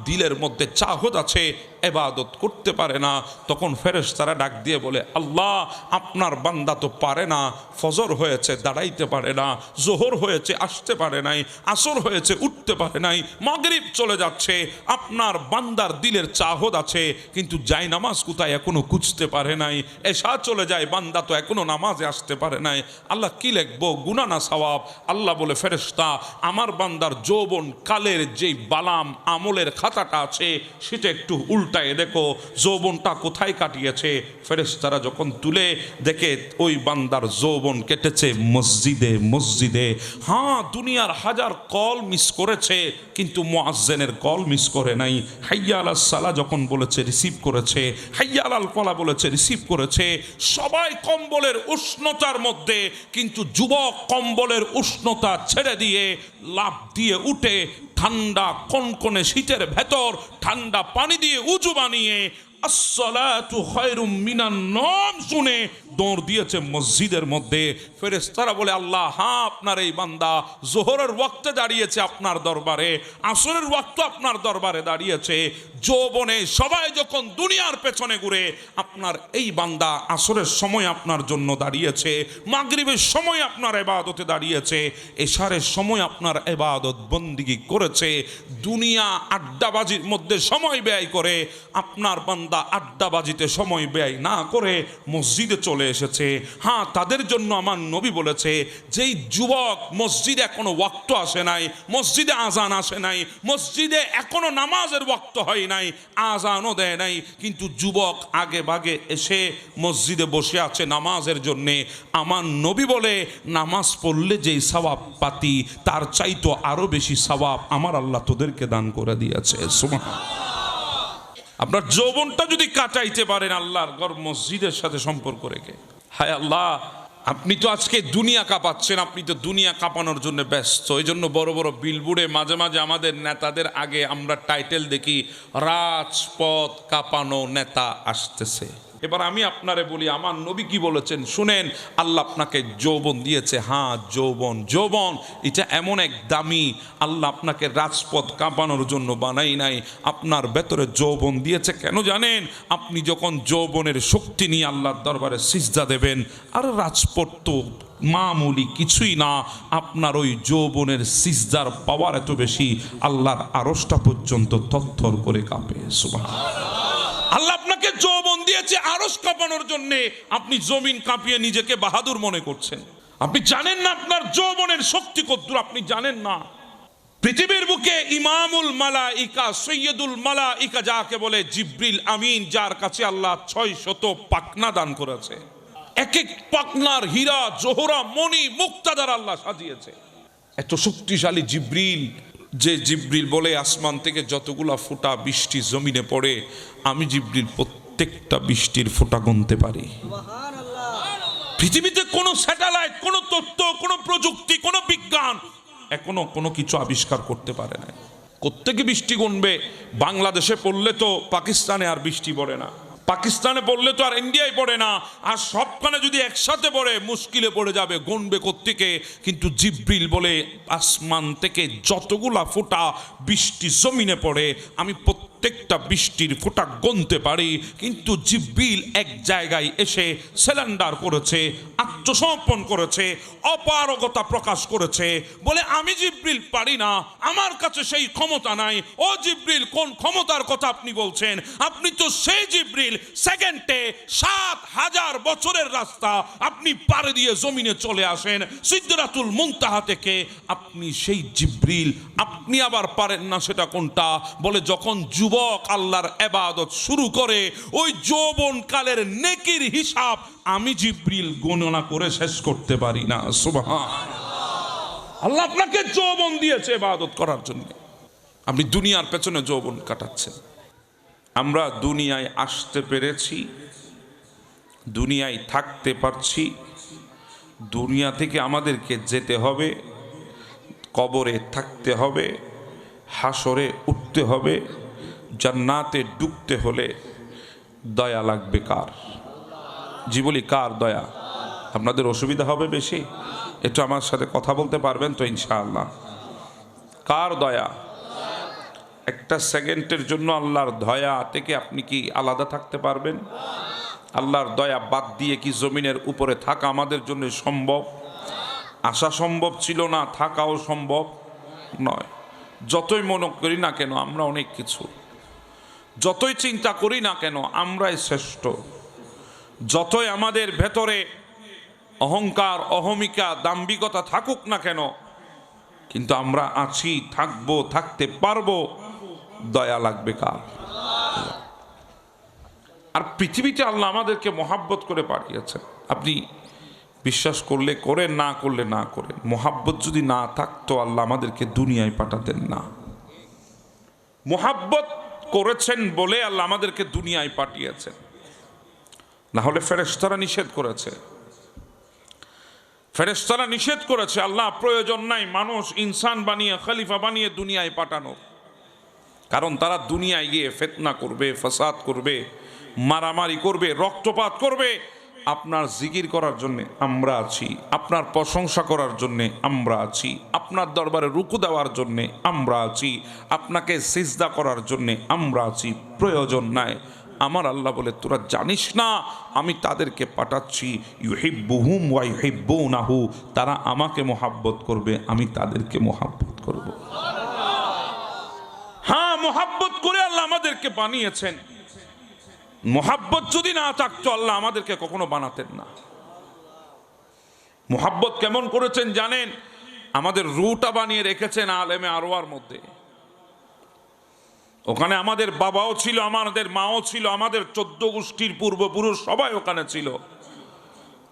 দিলের মধ্যে চাহত আছে ইবাদত করতে পারে না, তখন ফেরেশতারা ডাক দিয়ে বলে, আল্লাহ আপনার বান্দা তো পারে না, ফজর হয়েছে দাঁড়াইতে পারে না, জোহর হয়েছে আসতে পারে নাই, আসর হয়েছে উঠতে পারে নাই, মাগরিব চলে যাচ্ছে, আপনার বান্দার দিলের চাহত আছে কিন্তু যাই নামাজ কোথায় এখনো খুঁজতে পারে নাই, এশা চলে যায় বান্দা তো এখনো নামাজে আসতে পারে নাই, আল্লাহ কি লিখবো, গুনাহ না সওয়াব? আল্লাহ বলে, ফেরেশতা আমার বান্দার যৌবন কালের যেই বালাম আমলের খাতাটা আছে সেটা একটু উল্টায় দেখো, যৌবনটা কোথায় কাটিয়েছে। ফেরেশতারা যখন তুলে দেখে ওই বান্দার যৌবন কেটেছে মসজিদে মসজিদে। হ্যাঁ, দুনিয়ার হাজার কল মিস করেছে কিন্তু মুয়াজ্জিনের কল মিস করে নাই। হাইয়া আলাস সালাহ যখন বলেছে রিসিভ করেছে, হাইয়া আলাল ফালাহ বলেছে রিসিভ করেছে। সবাই কম্বলের উষ্ণতার মধ্যে, কিন্তু যুবক কম্বলের উষ্ণতা ছেড়ে দিয়ে লাফ দিয়ে উঠে ঠান্ডা কনকনে শীতের ভেতর ঠান্ডা পানি দিয়ে উজু বানিয়ে আসসালাতু খায়রুম মিনান নওম শুনে দৌড় দিয়েছে মসজিদের মধ্যে। ফেরেশতারা বলে, আল্লাহ, হ্যাঁ, আপনার এই বান্দা জোহরের ওয়াক্তে দাঁড়িয়েছে আপনার দরবারে, আসরের ওয়াক্ত আপনার দরবারে দাঁড়িয়েছে। যৌবনে সবাই যখন দুনিয়ার পেছনে ঘুরে, আপনার এই বান্দা আসরের সময় আপনার জন্য দাঁড়িয়েছে, মাগরিবের সময় আপনার ইবাদতে দাঁড়িয়েছে, এশারের সময় আপনার ইবাদত বন্দিগি করেছে। দুনিয়া আড্ডাবাজির মধ্যে সময় ব্যয় করে, আপনার বান্দা আড্ডাবাজিতে সময় ব্যয় না করে মসজিদে চলে এসেছে। হ্যাঁ, তাদের জন্য আমার নবী বলেছে, যেই যুবক মসজিদে এখনো ওয়াক্ত আসে নাই, মসজিদে আজান আসে নাই, মসজিদে এখনো নামাজের ওয়াক্ত হয় নাই, আজানও দেয় নাই, কিন্তু যুবক আগে ভাগে এসে মসজিদে বসে আছে নামাজের জন্যে, আমার নবী বলে, নামাজ পড়লে যেই সওয়াব পাতি তার চাইতো আরো বেশি সওয়াব আমার আল্লাহ তোদেরকে দান করে দিয়েছে। সুবহানাল্লাহ। আপনার যৌবনটা যদি কাটাইতে পারেন আল্লাহর ঘর মসজিদের সাথে সম্পর্ক রেখে, হায় আল্লাহ, আপনি তো আজকে দুনিয়া কাঁপাচ্ছেন, আপনি তো দুনিয়া কাঁপানোর জন্য ব্যস্ত। এই জন্য বড় বড় বিলবোর্ডে মাঝে মাঝে আমাদের নেতাদের আগে আমরা টাইটেল দেখি, রাজপথ কাঁপানো নেতা আসতেছে। এবার আমি আপনারে বলি, আমার নবী কি বলেছেন শুনেন। আল্লাহ আপনাকে যৌবন দিয়েছে, হ্যাঁ, যৌবন এটা এমন এক দামি, আল্লাহ আপনাকে রাজপথ কাঁপানোর জন্য বানাই নাই, আপনার ভেতরে যৌবন দিয়েছে কেন জানেন? আপনি যখন যৌবনের শক্তি নিয়ে আল্লাহর দরবারে সিজদা দেবেন, আর রাজপথ তো মামুলি কিছুই না, আপনার ওই যৌবনের সিজদার পাওয়ার এত বেশি, আল্লাহর আরশটা পর্যন্ত থরথর করে কাঁপে। সুবহানাল্লাহ। আল্লাহ আপনাকে যৌবন দিয়েছে আরশ কাঁপানোর জন্য, আপনি জমিন কাঁপিয়ে নিজেকে বাহাদুর মনে করছেন। আপনি জানেন না আপনার যৌবনের শক্তি কতদূর, আপনি জানেন না। পৃথিবীর বুকে ইমামুল মালাইকা, সৈয়দুল মালাইকা যাকে বলে, জিবরিল আমিন, যার কাছে আল্লাহ 600 পাখনা দান করেছে। এক এক পাখনার হীরা জোহরা মণি মুক্তা দ্বারা আল্লাহ সাজিয়েছে। এত শক্তিশালী জিবরিল, যে জিবরিল বলে, আসমান থেকে যতগুলা ফোঁটা বৃষ্টি জমিনে পড়ে, আমি জিবরিল প্রত্যেকটা বৃষ্টির ফোঁটা গুনতে পারি। পৃথিবীতে কোনো স্যাটেলাইট, কোনো তথ্য, কোনো প্রযুক্তি, কোনো বিজ্ঞান এখনো কোনো কিছু আবিষ্কার করতে পারে না। কোত্থেকে বৃষ্টি গুনবে? বাংলাদেশে পড়লে তো পাকিস্তানে আর বৃষ্টি পড়ে না, পাকিস্তানে পড়লে তো আর ইন্ডিয়ায় পড়ে না, আর সবখানে যদি একসাথে পড়ে মুশকিলে পড়ে যাবে, গুনবে কোত্থেকে? কিন্তু জিবরিল বলে, আসমান থেকে যতগুলা ফোঁটা বৃষ্টি জমিনে পড়ে, আমি প্রত্যেকটা বৃষ্টির ফোঁটা গুনতে পারি। কিন্তু জিবরিল এক জায়গায় এসে সিলিন্ডার করেছে, আত্মসমর্পণ করেছে, অপারগতা প্রকাশ করেছে, বলে, আমি জিবরিল পারি না, আমার কাছে সেই ক্ষমতা নাই। ও জিবরিল, কোন ক্ষমতার কথা আপনি বলছেন? আপনি তো সেই জিবরিল, সেকেন্ডে 7000 বছরের রাস্তা আপনি পাড়ি দিয়ে জমিনে চলে আসেন সিদরাতুল মুনতাহা থেকে, আপনি সেই জিবরিল। আপনি আবার পারেন না সেটা কোনটা? বলে, যখন যুবক আল্লাহর ইবাদত শুরু করে, ওই যৌবন কালের নেকির হিসাব আমি জিবরিল গণনা করে শেষ করতে পারি না। সুবহানাল্লাহ। আল্লাহ আপনাকে যৌবন দিয়েছে ইবাদত করার জন্য, আপনি দুনিয়ার পেছনে যৌবন কাটাচ্ছেন। আমরা দুনিয়ায় আসতে পেরেছি, দুনিয়ায় থাকতে পারছি, দুনিয়া থেকে আমাদেরকে যেতে হবে, কবরে থাকতে হবে, হাসরে উঠতে হবে, জান্নাতে ঢুকতে হলে দয়া লাগবে কার? জি বলি, কার দয়া? আপনাদের অসুবিধা হবে বেশি? একটু আমার সাথে কথা বলতে পারবেন তো ইনশাআল্লাহ? কার দয়া? একটা সেকেন্ডের জন্য আল্লাহর দয়া থেকে আপনি কি আলাদা থাকতে পারবেন? আল্লাহর দয়া বাদ দিয়ে কি জমিনের উপরে থাকা আমাদের জন্য সম্ভব? আসা সম্ভব ছিল না, থাকাও সম্ভব নয়। যতই মনে করি না কেন আমরা অনেক কিছু, যতই চিন্তা করি না কেন আমরাই শ্রেষ্ঠ, যতই আমাদের ভেতরে অহংকার, অহমিকা, দাম্ভিকতা থাকুক না কেন, কিন্তু আমরা আছি, থাকবো, থাকতে পারবো, দয়া লাগবে কার? আর পৃথিবীতে আল্লাহ আমাদেরকে মহাব্বত করে পাঠিয়েছেন। আপনি বিশ্বাস করলে করেন, না করলে না করেন, মহাব্বত যদি না থাকতো আল্লাহ আমাদেরকে দুনিয়ায় পাঠাতেন না। মহাব্বত করেছেন বলে আল্লাহ আমাদেরকে দুনিয়ায় পাঠিয়েছেন, না হলে ফেরেশতারা নিষেধ করেছে। ফেরেশতারা নিষেধ করেছে, আল্লাহ প্রয়োজন নাই মানুষ ইনসান বানিয়ে, খলিফা বানিয়ে দুনিয়ায় পাঠানো। কারণ তারা দুনিয়ায় গিয়ে ফিতনা করবে, ফাসাদ করবে, মারামারি করবে, রক্তপাত করবে। আপনার জিকির করার জন্যে আমরা আছি, আপনার প্রশংসা করার জন্যে আমরা আছি, আপনার দরবারে রুকু দেওয়ার জন্যে আমরা আছি, আপনাকে সিজদা করার জন্যে আমরা আছি। প্রয়োজন নাই। আমার আল্লাহ বলে, তোরা জানিস না আমি তাদেরকে পাঠাচ্ছি, ইউহিব্বুহুম ওয়া ইউহিব্বুনাহু, তারা আমাকে মোহাব্বত করবে, আমি তাদেরকে মোহাব্বত করব। হ্যাঁ, মোহাব্বত করে আল্লাহ আমাদেরকে বানিয়েছেন। মোহাব্বত যদি না থাকতো আল্লাহ আমাদেরকে কখনো বানাতেন না। মোহাব্বত কেমন করেছেন জানেন? আমাদের রুটা বানিয়ে রেখেছেন আলেমে আরওয়ার মধ্যে। ওখানে আমাদের বাবাও ছিল, আমাদের মাও ছিল, আমাদের 14 গোষ্ঠীর পূর্বপুরুষ সবাই ওখানে ছিল।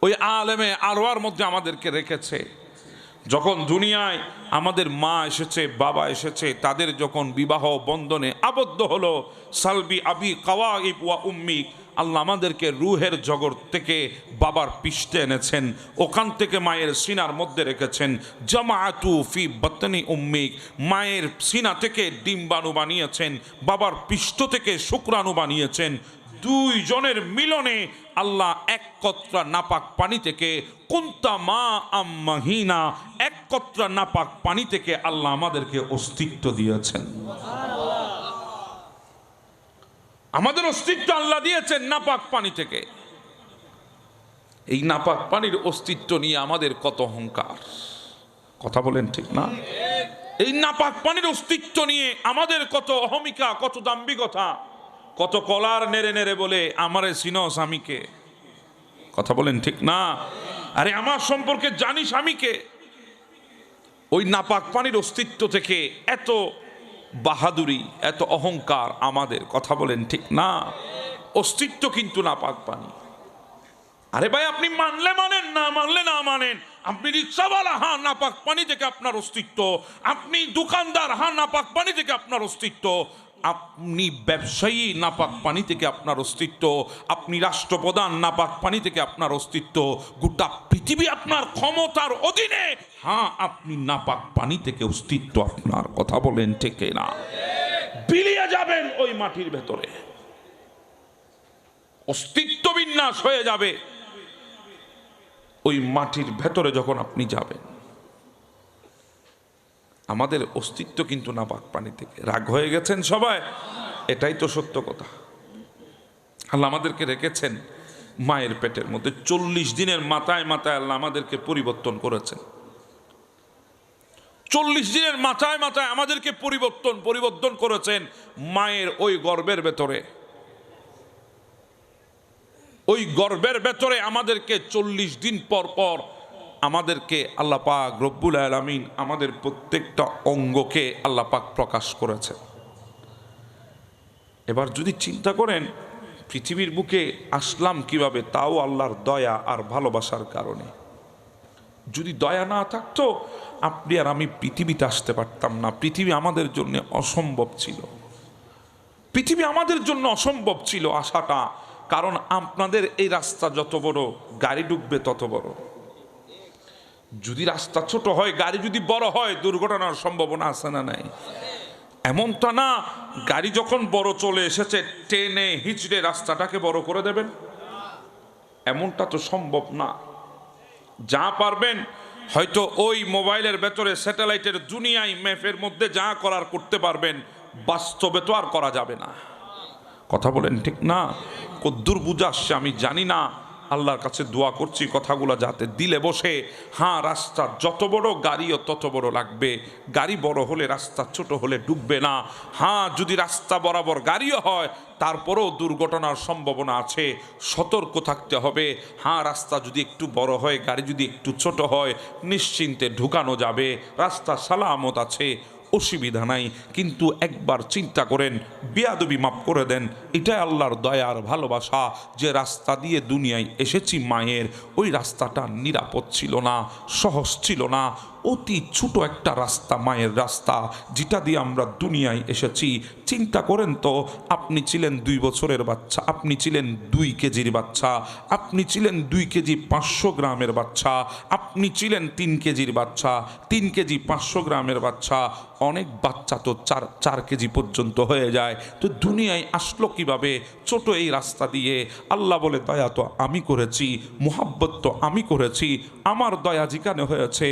ওই আলেমে আরওয়ার মধ্যে আমাদেরকে রেখেছে। যখন দুনিয়ায় আমাদের মা এসেছে, বাবা এসেছে, তাদের যখন বিবাহ বন্ধনে আবদ্ধ হলো, সালবি আবি কাওয়াইব ওয়া উম্মিক, আল্লাহ আমাদেরকে রুহের জগৎ থেকে বাবার পৃষ্ঠে এনেছেন, ওখান থেকে মায়ের সিনার মধ্যে রেখেছেন। জামাআতু ফি বাতনি উম্মিক, মায়ের সিনা থেকে ডিম্বাণু বানিয়েছেন, বাবার পৃষ্ঠ থেকে শুক্রাণু বানিয়েছেন। দুইজনের মিলনে আল্লাহ এক কতরা নাপাক পানি থেকে, কুনতা মা আম্মাহিনা, এক কতরা নাপাক পানি থেকে আল্লাহ আমাদেরকে অস্তিত্ব দিয়েছেন। আমাদের অস্তিত্ব আল্লাহ দিয়েছেন নাপাক পানি থেকে। এই নাপাক পানির অস্তিত্ব নিয়ে আমাদের কত অহংকার, কথা বলেন ঠিক না? এই নাপাক পানির অস্তিত্ব নিয়ে আমাদের কত অহমিকা, কত দাম্ভিকতা, কত কলার নেড়ে নেড়ে বলে আমারে চিনস আমিকে, কথা বলেন ঠিক না? আরে আমার সম্পর্কে জানিস আমিকে। ওই নাপাক পানির অস্তিত্ব থেকে এত বাহাদুরি, এত অহংকার আমাদের, কথা বলেন ঠিক না? অস্তিত্ব কিন্তু নাপাক পানি। আরে ভাই, আপনি মানলে মানেন, না মানলে না মানেন। আপনি রিক্সাওয়ালা, হ্যাঁ নাপাক পানি থেকে আপনার অস্তিত্ব। আপনি দোকানদার, হ্যাঁ নাপাক পানি থেকে আপনার অস্তিত্ব। আপনি ব্যবসায়ী, নাপাক পানি থেকে আপনার অস্তিত্ব। আপনি রাষ্ট্রপ্রধান, নাপাক পানি থেকে আপনার অস্তিত্ব। গোটা পৃথিবী আপনার ক্ষমতার অধীনে, হ্যাঁ আপনি নাপাক পানি থেকে অস্তিত্ব আপনার, কথা বলেন ঠিক না? বিলিয়ে যাবেন ওই মাটির ভেতরে, অস্তিত্ব বিন্যাস হয়ে যাবে ওই মাটির ভেতরে যখন আপনি যাবেন। আমাদের অস্তিত্ব কিন্তু নাপাক পানি থেকে। রাগ হয়ে গেছেন সবাই? এটাই তো সত্য কথা। আল্লাহ আমাদেরকে রেখেছেন মায়ের পেটের মধ্যে। 40 দিনের মাথায় মাথায় আল্লাহ আমাদেরকে পরিবর্তন করেছেন। 40 দিনের মাথায় মাথায় আমাদেরকে পরিবর্তন করেছেন মায়ের ওই গর্ভের ভেতরে। ওই গর্ভের ভেতরে আমাদেরকে 40 দিন পর পর আমাদেরকে আল্লাহ পাক রব্বুল আলামিন আমাদের প্রত্যেকটা অঙ্গকে আল্লাহ পাক প্রকাশ করেছে। এবার যদি চিন্তা করেন পৃথিবীর বুকে আসলাম কিভাবে, তাও আল্লাহর দয়া আর ভালোবাসার কারণে। যদি দয়া না থাকতো আপনি আর আমি পৃথিবীতে আসতে পারতাম না। পৃথিবী আমাদের জন্য অসম্ভব ছিল। পৃথিবী আমাদের জন্য অসম্ভব ছিল আসাটা। কারণ আপনাদের এই রাস্তা যত বড়, গাড়ি ঢুকবে তত বড়। যদি রাস্তা ছোট হয়, গাড়ি যদি বড় হয়, দুর্ঘটনার সম্ভাবনা আছে না নাই? এমনটা না গাড়ি যখন বড় চলে এসেছে টেনে হিচড়ে রাস্তাটাকে বড় করে দেবেন, এমনটা তো সম্ভব না। যা পারবেন হয়তো ওই মোবাইলের ভেতরে স্যাটেলাইটের দুনিয়ায় ম্যাপের মধ্যে যা করার করতে পারবেন, বাস্তবে তো আর করা যাবে না, কথা বলেন ঠিক না? কদ্দুর বুঝা আসছে আমি জানি না। আল্লাহর কাছে দোয়া করছি কথাগুলো যাতে দিলে বসে। হ্যাঁ, রাস্তা যত বড় গাড়িও তত বড় লাগবে। গাড়ি বড় হলে রাস্তা ছোট হলে ডুববে না। হ্যাঁ, যদি রাস্তা বরাবর গাড়িও হয় তারপরেও দুর্ঘটনার সম্ভাবনা আছে, সতর্ক থাকতে হবে। হ্যাঁ, রাস্তা যদি একটু বড় হয়, গাড়ি যদি একটু ছোট হয়, নিশ্চিন্তে ঢুকানো যাবে, রাস্তা সালামত আছে, অসুবিধা নাই। কিন্তু একবার চিন্তা করেন, বেয়াদবি মাফ করে দেন। এটাই আল্লাহর দয়ার ভালোবাসা যে রাস্তা দিয়ে দুনিয়ায় এসেছি মায়ের, ওই রাস্তাটা নিরাপদ ছিল না, সহজ ছিল না। অতি ছোট একটা রাস্তা, মায়ের রাস্তা, যেটা দিয়ে আমরা দুনিয়ায় এসেছি। চিন্তা করেন তো, আপনি ছিলেন 2 বছরের বাচ্চা, আপনি ছিলেন 2 কেজির বাচ্চা, আপনি ছিলেন 2 কেজি 500 গ্রামের বাচ্চা, আপনি ছিলেন 3 কেজির বাচ্চা, 3 কেজি 500 গ্রামের বাচ্চা। অনেক বাচ্চা তো 4 কেজি পর্যন্ত হয়ে যায়। তো দুনিয়ায় আসলো কিভাবে? ছোট এই রাস্তা দিয়ে। আল্লাহ বলে, দয়া তো আমি করেছি, মুহাব্বত তো আমি করেছি, আমার দয়া যেখানে হয়েছে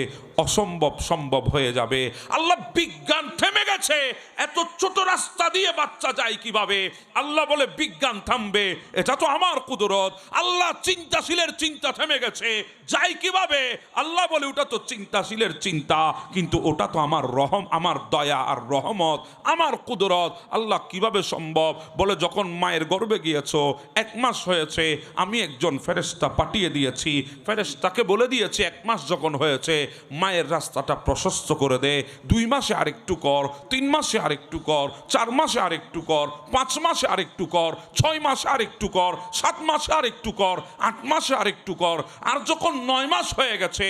অসম্ভব সম্ভব হয়ে যাবে। আল্লাহ, বিজ্ঞান থেমে গেছে, এত ছোট রাস্তা দিয়ে বাচ্চা যায় কিভাবে? আল্লাহ বলে, বিজ্ঞান থামবে, এটা তো আমার কুদরত। আল্লাহ, চিন্তাশীলের চিন্তা থেমে গেছে, যায় কিভাবে? আল্লাহ বলে, ওটা তো চিন্তাশীলের চিন্তা, কিন্তু ওটা তো আমার রহম, আমার দয়া আর রহমত, আমার কুদরত। আল্লাহ, কিভাবে সম্ভব? বলে, যখন মায়ের গর্ভে গিয়েছো, 1 মাস হয়েছে, আমি একজন ফেরেশতা পাঠিয়ে দিয়েছি, ফেরেশতাকে বলে দিয়েছি 1 মাস যখন হয়েছে মায়ের রাস্তাটা প্রশস্ত করে দে। 2 মাসে আরেকটু কর, 3 মাসে আরেকটু কর, 4 মাসে আরেকটু কর, 5 মাসে আরেকটু কর, 6 মাসে আরেকটু কর, 7 মাসে আরেকটু কর, 8 মাসে আরেকটু কর। আর যখন 9 মাস হয়ে গেছে,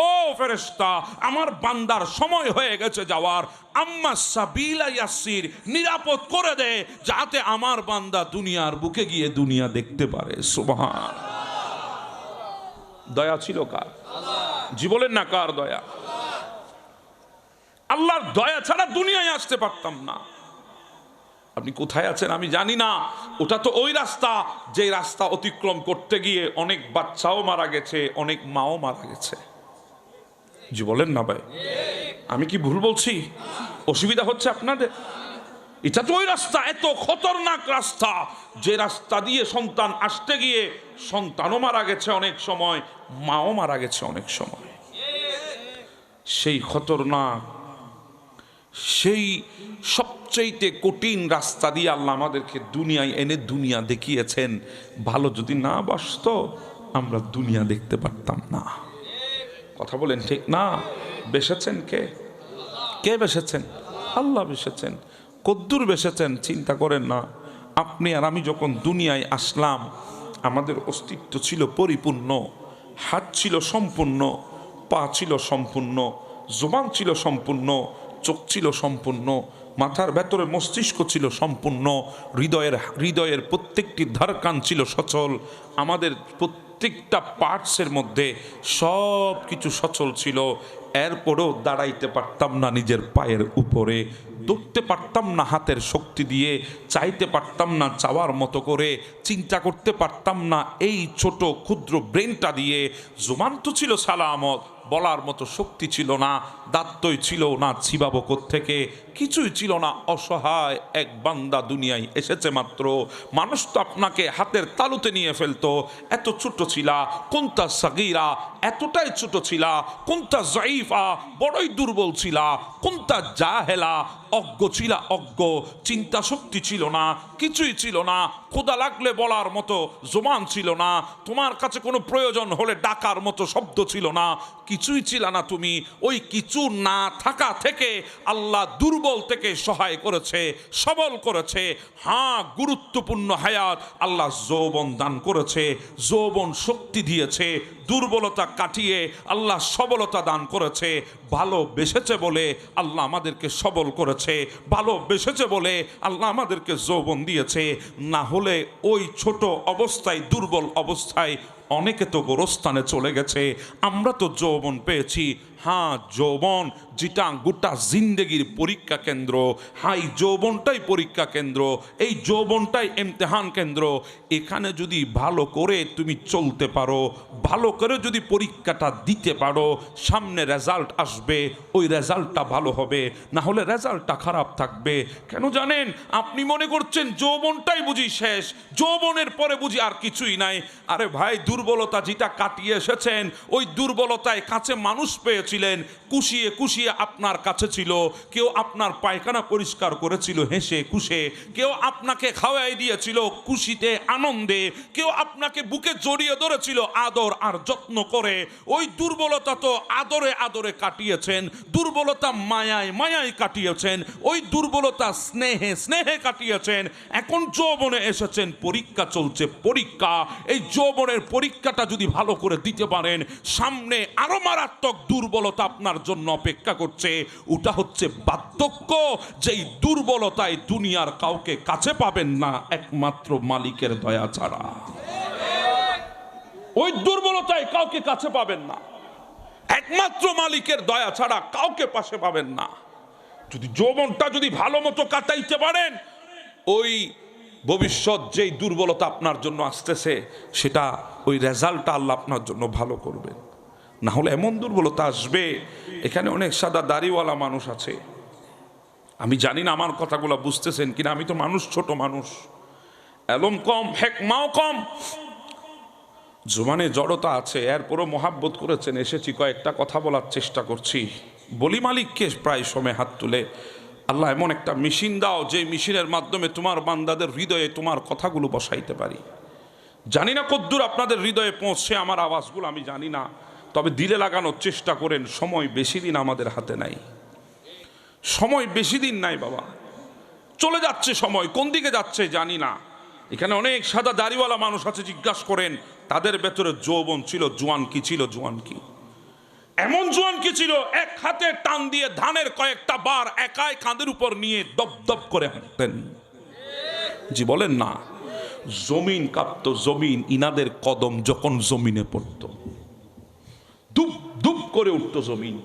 ও ফেরেশতা, আমার বান্দার সময় হয়ে গেছে যাওয়ার, আম্মা সাবিলা ইয়াসির, নিরাপদ করে দে, যাতে আমার বান্দা দুনিয়ার বুকে গিয়ে দুনিয়া দেখতে পারে। সুবহান। দয়া ছিল কার? জি বলেন না, কার দয়া? আল্লাহর দয়া ছাড়া দুনিয়ায় আসতে পারতাম না। আপনি কোথায় আছেন আমি জানি না। ওটা তো ওই রাস্তা, যে রাস্তা অতিক্রম করতে গিয়ে অনেক বাচ্চাও মারা গেছে, অনেক মাও মারা গেছে। জি বলেন না ভাই, আমি কি ভুল বলছি? অসুবিধা হচ্ছে আপনাদের? এটা তো ওই রাস্তা, এত খতরনাক রাস্তা, যে রাস্তা দিয়ে সন্তান আসতে গিয়ে সন্তানও মারা গেছে অনেক সময়, মাও মারা গেছে অনেক সময়। সেই খতরনাক, সেই সবচেয়ে কঠিন রাস্তা দিয়ে আল্লাহ আমাদেরকে দুনিয়ায় এনে দুনিয়া দেখিয়েছেন। ভালো যদি না বাসতো, আমরা দুনিয়া দেখতে পারতাম না। কথা বলেন ঠিক না? বেসেছেন কে? কে বেসেছেন? আল্লাহ বেসেছেন। কদ্দুর বেসেছেন চিন্তা করেন না। আপনি আর আমি যখন দুনিয়ায় আসলাম, আমাদের অস্তিত্ব ছিল পরিপূর্ণ, হাত ছিল সম্পূর্ণ, পা ছিল সম্পূর্ণ, জবান ছিল সম্পূর্ণ, চোখ ছিল সম্পূর্ণ, মাথার ভেতরে মস্তিষ্ক ছিল সম্পূর্ণ, হৃদয়ের প্রত্যেকটি ধারকান ছিল সচল, আমাদের প্রত্যেকটা পার্টসের মধ্যে সব কিছু সচল ছিল। এরপরেও দাঁড়াইতে পারতাম না নিজের পায়ের উপরে, দৌড়তে পারতাম না হাতের শক্তি দিয়ে, চাইতে পারতাম না চাওয়ার মতো করে, চিন্তা করতে পারতাম না এই ছোট ক্ষুদ্র ব্রেনটা দিয়ে। জুমান তো ছিল সালামত, বলার মতো শক্তি ছিল না, দাঁতই ছিল না, ছিবাবো থেকে কিছুই ছিল না। অসহায় এক বান্দা দুনিয়ায় এসেছে মাত্র। মানুষ তো আপনাকে হাতের তালুতে নিয়ে ফেলতো। এত ছোট ছিলা, কোনটা সাগীরা, এতটাই ছোট ছিলা, কোনটা জাইফা, বড়ই দুর্বল ছিলা, কোনটা জাহেলা, অজ্ঞ ছিলা, অজ্ঞ, চিন্তা শক্তি ছিল না, কিছুই ছিল না। ক্ষুধা লাগলে বলার মতো জবান ছিল না, তোমার কাছে কোনো প্রয়োজন হলে ডাকার মতো শব্দ ছিল না, কিছুই ছিল না তুমি। ওই কিছু না থাকা থেকে আল্লাহ দুর্বল থেকে সহায় করেছে, সবল করেছে। হ্যাঁ, গুরুত্বপূর্ণ হায়াত আল্লাহ যৌবন দান করেছে, যৌবন শক্তি দিয়েছে। দুর্বলতা কাটিয়ে আল্লাহ সবলতা দান করেছে। ভালোবেসেছে বলে আল্লাহ আমাদেরকে সবল করেছে, ভালোবেসেছে বলে আল্লাহ আমাদেরকে যৌবন দিয়েছে। না হলে ওই ছোট অবস্থায়, দুর্বল অবস্থায় অনেকে তো গোরস্থানে চলে গেছে, আমরা তো যৌবন পেয়েছি। হ্যাঁ, যৌবন যেটা গোটা জিন্দেগির পরীক্ষা কেন্দ্র, হ্যাঁ এই যৌবনটাই পরীক্ষা কেন্দ্র, এই যৌবনটাই ইমতিহান কেন্দ্র। এখানে যদি ভালো করে তুমি চলতে পারো, ভালো করে যদি পরীক্ষাটা দিতে পারো, সামনে রেজাল্ট আসবে, ওই রেজাল্টটা ভালো হবে, না হলে রেজাল্টটা খারাপ থাকবে। কেন জানেন? আপনি মনে করছেন যৌবনটাই বুঝি শেষ, যৌবনের পরে বুঝি আর কিছুই নাই। আরে ভাই, দুর্বলতা যেটা কাটিয়ে এসেছেন, ওই দুর্বলতায় কাছে মানুষ পেয়েছিলেন, কুশিয়ে কুশিয়ে দিয়ে আপনার কাছে ছিল, কেউ আপনার পায়খানা পরিষ্কার করেছিল হেসে খুশে, কেউ আপনাকে খাওয়াই দিয়েছিল খুশিতে আনন্দে, কেউ আপনাকে বুকে জড়িয়ে ধরেছিল আদর আর যত্ন করে। ওই দুর্বলতা তো আদরে আদরে কাটিয়েছেন, দুর্বলতা মায়ায় মায়ায় কাটিয়েছেন, ওই দুর্বলতা স্নেহে স্নেহে কাটিয়েছেন। এখন যৌবনে এসেছেন, পরীক্ষা চলছে পরীক্ষা। এই যৌবনের পরীক্ষাটা যদি ভালো করে দিতে পারেন, সামনে আরো মারাত্মক দুর্বলতা আপনার জন্য অপেক্ষা করছে। ওটা হচ্ছে বার্ধক্য, যেই দুর্বলতায় দুনিয়ার কাউকে কাছে পাবেন না একমাত্র মালিকের দয়া ছাড়া। ওই দুর্বলতায় কাউকে কাছে পাবেন না একমাত্র মালিকের দয়া ছাড়া, কাউকে পাশে পাবেন না। যদি যৌবনটা যদি ভালো মতো কাটাইতে পারেন, ওই ভবিষ্যৎ যেই দুর্বলতা আপনার জন্য আসতেছে, সেটা ওই রেজাল্টটা আল্লাহ আপনার জন্য ভালো করবেন। না হলে এমন দুর্বলতা আসবে। এখানে অনেক সাদা দাড়িওয়ালা মানুষ আছে, আমি জানি না আমার কথাগুলো বুঝতেছেন কিনা। আমি তো মানুষ, ছোট মানুষ, এলম কম, হেকমাও কম, জুবানে জড়তা আছে, এরপরও মোহাব্বত করেছেন, এসেছি কয়েকটা কথা বলার চেষ্টা করছি। বলি মালিককে প্রায় সময় হাত তুলে, আল্লাহ এমন একটা মেশিন দাও, যে মেশিনের মাধ্যমে তোমার বান্দাদের হৃদয়ে তোমার কথাগুলো বসাইতে পারি। জানি না কদ্দূর আপনাদের হৃদয়ে পৌঁছছে আমার আওয়াজগুলো, আমি জানি না, তবে দিলে লাগানোর চেষ্টা করেন। সময় বেশি দিন আমাদের হাতে নাই, সময় বেশি দিন নাই বাবা, চলে যাচ্ছে সময়, কোন দিকে যাচ্ছে জানি না। এখানে অনেক সাদা দাড়িওয়ালা মানুষ আছে, জিজ্ঞাসা করেন তাদের ভেতরে যৌবন ছিল, জোয়ান কি ছিল, জোয়ান কি, এমন জোয়ান কি ছিল, এক হাতে টান দিয়ে ধানের কয়েকটা বার একাই কাঁধের উপর নিয়ে দপ দপ করে হাঁটতেন। জি বলেন না, জমিন কাঁপতো, জমিন ইনাদের কদম যখন জমিনে পড়তো, দুপ দুপ করে উঠতো জমিন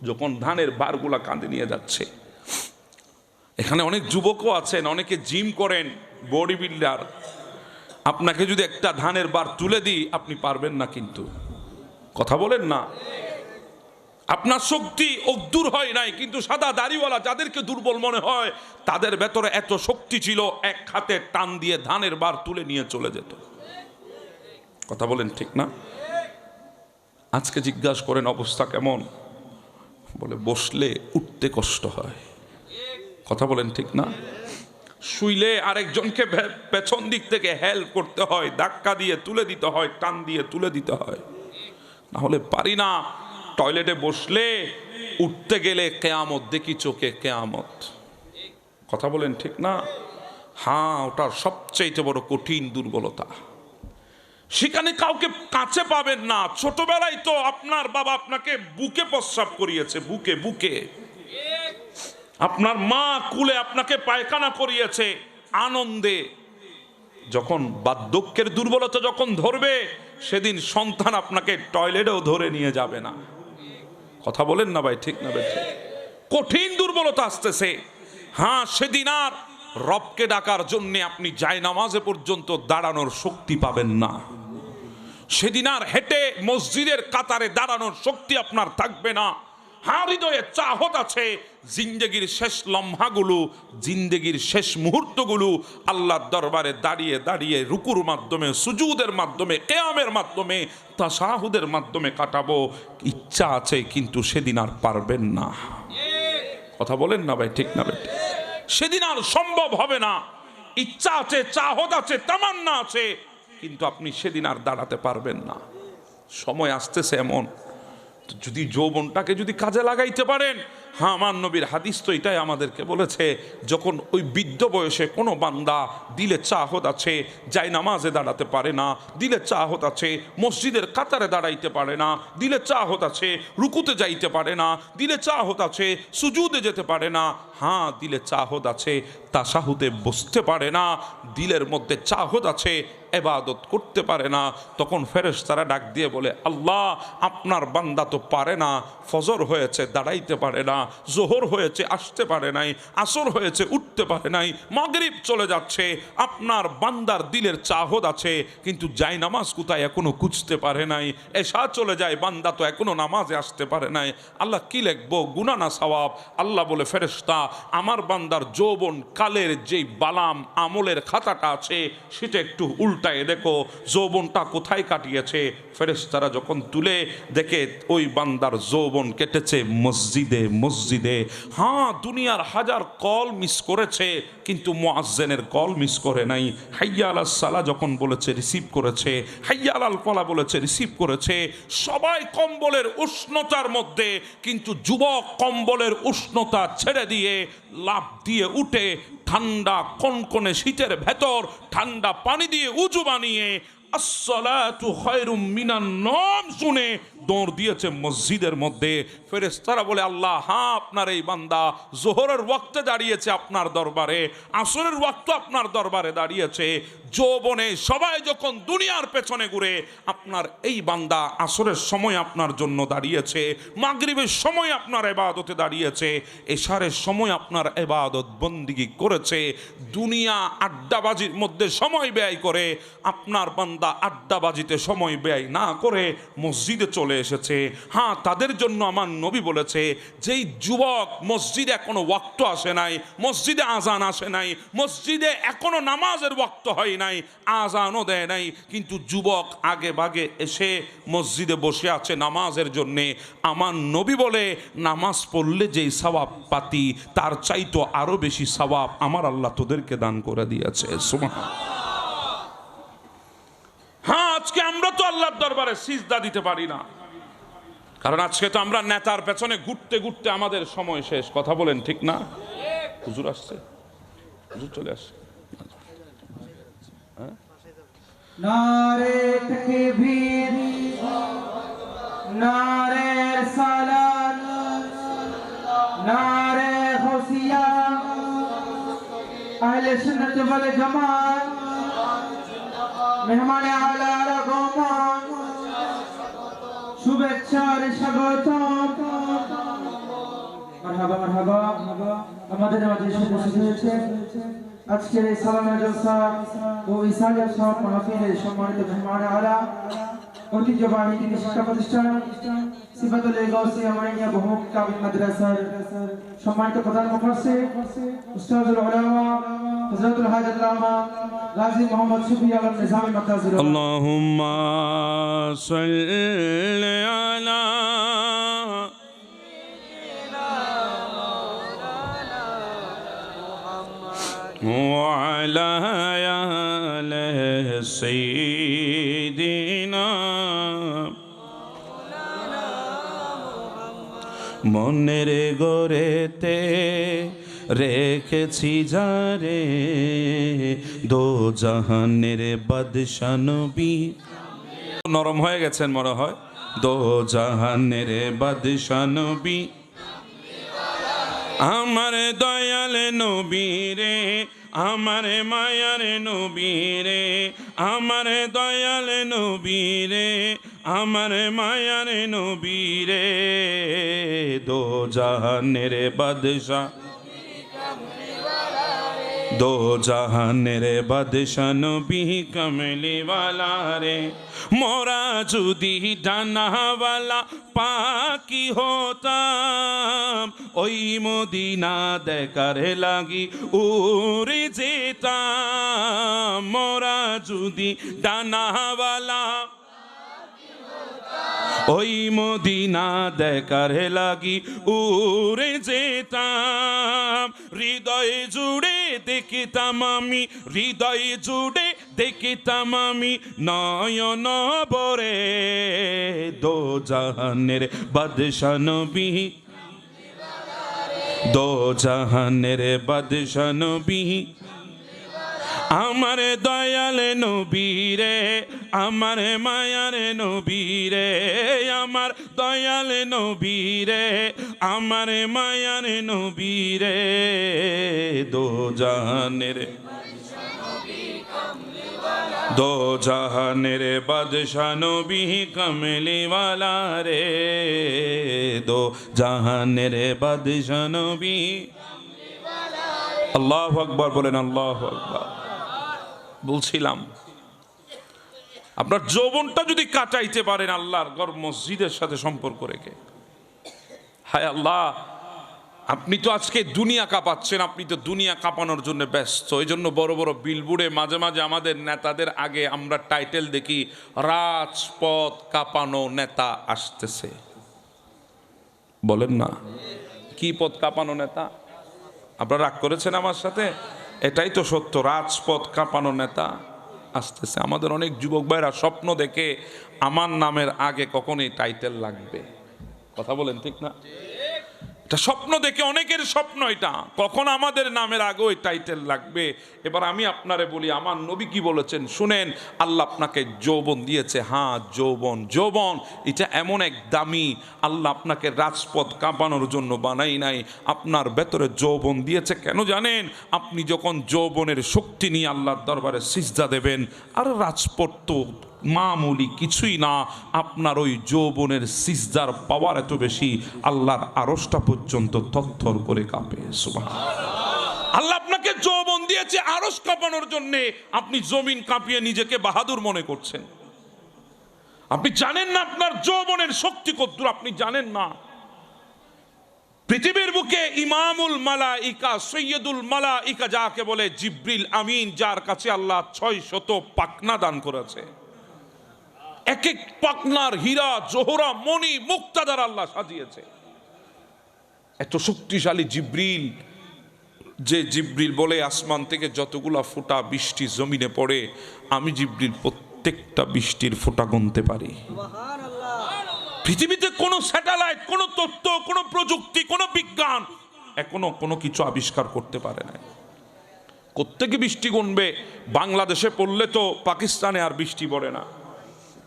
যখন ধানের বারগুলা কাঁধে নিয়ে যাচ্ছে। এখানে অনেক যুবকও আছেন, অনেকে জিম করেন, বডি বিল্ডার। আপনাকে যদি একটা ধানের বার তুলে দিই, আপনি পারবেন না, কিন্তু কথা বলেন না, আপনার শক্তি অদূর হয় নাই। কিন্তু সাদা দাড়িওয়ালা যাদেরকে দুর্বল মনে হয়, তাদের ভেতরে এত শক্তি ছিল, এক হাতে টান দিয়ে ধানের বার তুলে নিয়ে চলে যেত। কথা বলেন ঠিক না? আজকে জিজ্ঞাসা করেন অবস্থা কেমন, বলে বসলে উঠতে কষ্ট হয়। কথা বলেন ঠিক না? শুইলে আরেকজনকে পেছন দিক থেকে হেল্প করতে হয়, ধাক্কা দিয়ে তুলে দিতে হয়, টান দিয়ে তুলে দিতে হয়, না হলে পারি না। টয়লেটে বসলে উঠতে গেলে কেয়ামত দেখি চোখে, কেয়ামত। কথা বলেন ঠিক না? হ্যাঁ, ওটার সবচেয়ে বড় কঠিন দুর্বলতা। সেখানে কাউকে কাছে পাবেন না। ছোটবেলায় তো আপনার বাবা আপনাকে বুকে প্রস্রাব করিয়েছে, বুকে বুকে। আপনার মা কুলে আপনাকে পায়খানা করিয়েছে আনন্দে। যখন বার্ধক্যের দুর্বলতা যখন ধরবে, সেদিন সন্তান আপনাকে টয়লেটেও ধরে নিয়ে যাবে না। কথা বলেন না ভাই, ঠিক না ভাই? ঠিক। কঠিন দুর্বলতা আসতেছে। হ্যাঁ, সেদিন আর রবকে ডাকার জন্য আপনি জায়নামাজে পর্যন্ত দাঁড়ানোর শক্তি পাবেন না। সেদিন আর হেঁটে মসজিদের কাতারে দাঁড়ানোর শক্তি আপনার থাকবে না। হ্যাঁ, হৃদয়ে চাহত আছে, জিন্দেগির শেষ লম্হাগুলো, জিন্দেগির শেষ মুহূর্তগুলো আল্লাহর দরবারে দাঁড়িয়ে দাঁড়িয়ে রুকুর মাধ্যমে, সুজুদের মাধ্যমে, কিয়ামের মাধ্যমে, তাশাহুদের মাধ্যমে কাটাবো। ইচ্ছা আছে, কিন্তু সেদিন আর পারবেন না। কথা বলেন না ভাই, ঠিক না ভাই? সেদিন আর সম্ভব হবে না। ইচ্ছা আছে, চাহত আছে, তামান্না আছে, কিন্তু আপনি সেদিন আর দাঁড়াতে পারবেন না। সময় আসতেছে এমন, যদি যৌবনটাকে যদি কাজে লাগাইতে পারেন। হ্যাঁ, আমার নবীর হাদিস তো এটাই আমাদেরকে বলেছে, যখন ওই বৃদ্ধ বয়সে কোনো বান্দা দিলে চাহত আছে, যাই নামাজে দাঁড়াতে পারে না, দিলে চাহত আছে মসজিদের কাতারে দাঁড়াইতে পারে না, দিলে চাহত আছে রুকুতে যাইতে পারে না, দিলে চাহত আছে সুজুদে যেতে পারে না, হ্যাঁ দিলে চাহত আছে তাশাহুদে বসতে পারে না, দিলের মধ্যে চাহত আছে ইবাদত করতে পারে না, তখন ফেরেশতারা ডাক দিয়ে বলে, আল্লাহ আপনার বান্দা তো পারে না, ফজর হয়েছে দাঁড়াইতে পারে না, জোহর হয়েছে আসতে পারে নাই, আসর হয়েছে উঠতে পারে নাই, মাগরিব চলে যাচ্ছে, আপনার বান্দার দিলের চাহত আছে কিন্তু যাই নামাজ কোথায় এখনো খুঁজতে পারে নাই, এশা চলে যায় বান্দা তো এখনো নামাজে আসতে পারে নাই, আল্লাহ কি লিখবো গুনাহ না সওয়াব? আল্লাহ বলে ফেরেশতা আমার বান্দার যৌবন কালের যেই বালাম আমলের খাতাটা আছে সেটা একটু উল্টায় দেখো যৌবনটা কোথায় কাটিয়েছে। ফেরেশতারা যখন তুলে দেখে ওই বান্দার যৌবন কেটেছে মসজিদে মসজিদে। হ্যাঁ, দুনিয়ার হাজার কল মিস করেছে কিন্তু মুয়াজ্জিনের কল মিস করে নাই। হাইয়া আলাস সালাহ যখন বলেছে রিসিভ করেছে, হাইয়া আলাল ফালাহ বলেছে রিসিভ করেছে। সবাই কম্বলের উষ্ণতার মধ্যে কিন্তু যুবক কম্বলের উষ্ণতা ছেড়ে দিয়ে লাফ দিয়ে উঠে ঠান্ডা কনকনে শীতের ভেতর ঠান্ডা পানি দিয়ে উজু বানিয়ে আসসালাতু খায়রুম মিনান নাওম শুনে দৌড় দিয়েছে মসজিদের মধ্যে। ফেরেশতারা বলে আল্লাহ হ্যাঁ আপনার এই বান্দা জোহরের ওয়াক্তে দাঁড়িয়েছে আপনার দরবারে, আসরের ওয়াক্ত আপনার দরবারে দাঁড়িয়েছে। যৌবনে সবাই যখন দুনিয়ার পেছনে ঘুরে আপনার এই বান্দা আসরের সময় আপনার জন্য দাঁড়িয়েছে, মাগরিবের সময় আপনার ইবাদতে দাঁড়িয়েছে, এশারের সময় আপনার ইবাদত বন্দিগি করেছে। দুনিয়া আড্ডাবাজির মধ্যে সময় ব্যয় করে আপনার বান্দা আড্ডাবাজিতে সময় ব্যয় না করে মসজিদে চলে এসেছে। হ্যাঁ, তাদের জন্য আমার নবী বলেছে যেই যুবক মসজিদে এখনো ওয়াক্ত আসে নাই, মসজিদে আজান আসে নাই, মসজিদে এখনো নামাজের ওয়াক্ত হয় নাই, আজানও দেয় নাই, কিন্তু যুবক আগে ভাগে এসে মসজিদে বসে আছে নামাজের জন্যে, আমার নবী বলে নামাজ পড়লে যেই সওয়াব পাতি তার চাইতো আরো বেশি সওয়াব আমার আল্লাহ তোদেরকে দান করে দিয়েছে। সুবহানাল্লাহ। হ্যাঁ, আজকে আমরা তো আল্লাহর দরবারে সিজদা দিতে পারি না, কারণ আজকে তো আমরা নেতার পেছনে ঘুরতে ঘুরতে আমাদের সময় শেষ। কথা বলেন ঠিক না? হুজুর আসছে, হুজুর চলে আসছে। নারে তাকবীর নারে সালাত নারে গাউসিয়া আহলে সুন্নাত ওয়াল জামাত মেহমানে আলা আগমন শুভেচ্ছার স্বাগতম। মারহাবা মারহাবা। আমাদের মাঝে উপস্থিত হয়েছে আজকের এই সালামে জলসা ও ইসালিয়া সব মাহফিলের সম্মানিত মেহমানে আলা ঐতিহ্যবাহী দিনী শিক্ষা প্রতিষ্ঠান সিফাতুল গাউসিয়া মাইনিয়া বহুমুখী কামিল মাদ্রাসার সম্মানিত প্রধান মুফাসসির উস্তাদুল উলামা হযরতুল হাজ আল্লামা গাজী মোহাম্মদ শফি আলম নিজামী মাদ্রাসা। আল্লাহুম্মা সাল্লি আলা وعلى آل سيدنا মনের গড়েতে রেখেছি যারে দো জাহানের বাদশা নবী। নরম হয়ে গেছেন মনে হয়। দো জাহানের বাদশা নবী আমার দয়াল নবী রে, আমার মায়ার নবী রে, আমার দয়াল নবী রে, আমার মায়ার নবী রে, দো জাহানের বাদশা, দো জাহানের বাদশা নবী কমলি ওয়ালা রে। মোরা যদি ডানাওয়ালা পাখি হতাম ওই মদিনা দেখার লাগি উড়ে যেতাম। মোরা যদি ডানাওয়ালা ওই মদিনা দেখার লাগি উড়ে যেতাম। হৃদয় জুড়ে দেখিতাম আমি, হৃদয় জুড়ে দেখিতাম আমি নয়ন ভরে দো জাহানের বাদশা নবী, দো জাহানের বাদশা নবী আমার দয়াল নবী রে, আমার মায়ার নবী রে, আমার দয়াল নবী রে, আমার মায়ার নবী রে, দো জাহানের দো জাহানের বাদশা নবী কমলি ওয়ালা রে, দো জাহানের বাদশা নবী। আল্লাহু আকবার বলেন, আল্লাহু আকবার। বলছিলাম আপনার যৌবনটা যদি কাটাইতে পারেন আল্লাহর ঘর মসজিদের সাথে সম্পর্ক রেখে, হায় আল্লাহ, আপনি তো আজকে দুনিয়া কাঁপাচ্ছেন, আপনি তো দুনিয়া কাঁপানোর জন্য ব্যস্ত। এই জন্য বড় বড় বিলবোর্ডে মাঝে মাঝে আমাদের নেতাদের আগে আমরা টাইটেল দেখি, রাজপথ কাঁপানো নেতা আসতেছে। বলেন না, কি পথ কাঁপানো নেতা? আপনারা রাগ করেছেন আমার সাথে? এটাই তো সত্য, রাজপথ কাঁপানো নেতা আসতেছে। আমাদের অনেক যুবক ভাইরা স্বপ্ন দেখে আমার নামের আগে কখন এই টাইটেল লাগবে। কথা বলেন ঠিক না? এটা স্বপ্ন দেখে অনেকের স্বপ্ন, এটা কখন আমাদের নামের আগে ওই টাইটেল লাগবে। এবার আমি আপনারে বলি, আমার নবী কি বলেছেন শুনেন। আল্লাহ আপনাকে যৌবন দিয়েছে, হ্যাঁ যৌবন, যৌবন এটা এমন এক দামি, আল্লাহ আপনাকে রাজপথ কাঁপানোর জন্য বানাই নাই। আপনার ভেতরে যৌবন দিয়েছে কেন জানেন? আপনি যখন যৌবনের শক্তি নিয়ে আল্লাহর দরবারে সিজদা দেবেন, আর রাজপথ তো মামুলি কিছুই না। আপনার ওই যৌবনের সিজদার পাওয়ার এত বেশি, আল্লাহর আরশটা পর্যন্ত থরথর করে কাঁপে। সুবহানাল্লাহ। আল্লাহ আপনাকে যৌবন দিয়েছে আরশ কাঁপানোর জন্য, আপনি জমিন কাঁপিয়ে নিজেকে বাহাদুর মনে করছেন। আপনি জানেন না আপনার যৌবনের শক্তি কতদূর, আপনি জানেন না। পৃথিবীর বুকে ইমামুল মালাইকা, সৈয়দুল মালাইকা যাকে বলে, জিবরিল আমিন, যার কাছে আল্লাহ 600 পাখনা দান করেছে। এক এক পাখনার হীরা জোহরা মণি মুক্তা দ্বারা আল্লাহ সাজিয়েছে। এত শক্তিশালী জিবরিল, যে জিবরিল বলে আসমান থেকে যতগুলা ফোঁটা বৃষ্টি জমিনে পড়ে, আমি জিবরিল প্রত্যেকটা বৃষ্টির ফোঁটা গুনতে পারি। পৃথিবীতে কোনো স্যাটেলাইট, কোনো তথ্য, কোনো প্রযুক্তি, কোনো বিজ্ঞান এখনো কোনো কিছু আবিষ্কার করতে পারে না। কোত্থেকে বৃষ্টি গুনবে? বাংলাদেশে পড়লে তো পাকিস্তানে আর বৃষ্টি পড়ে না,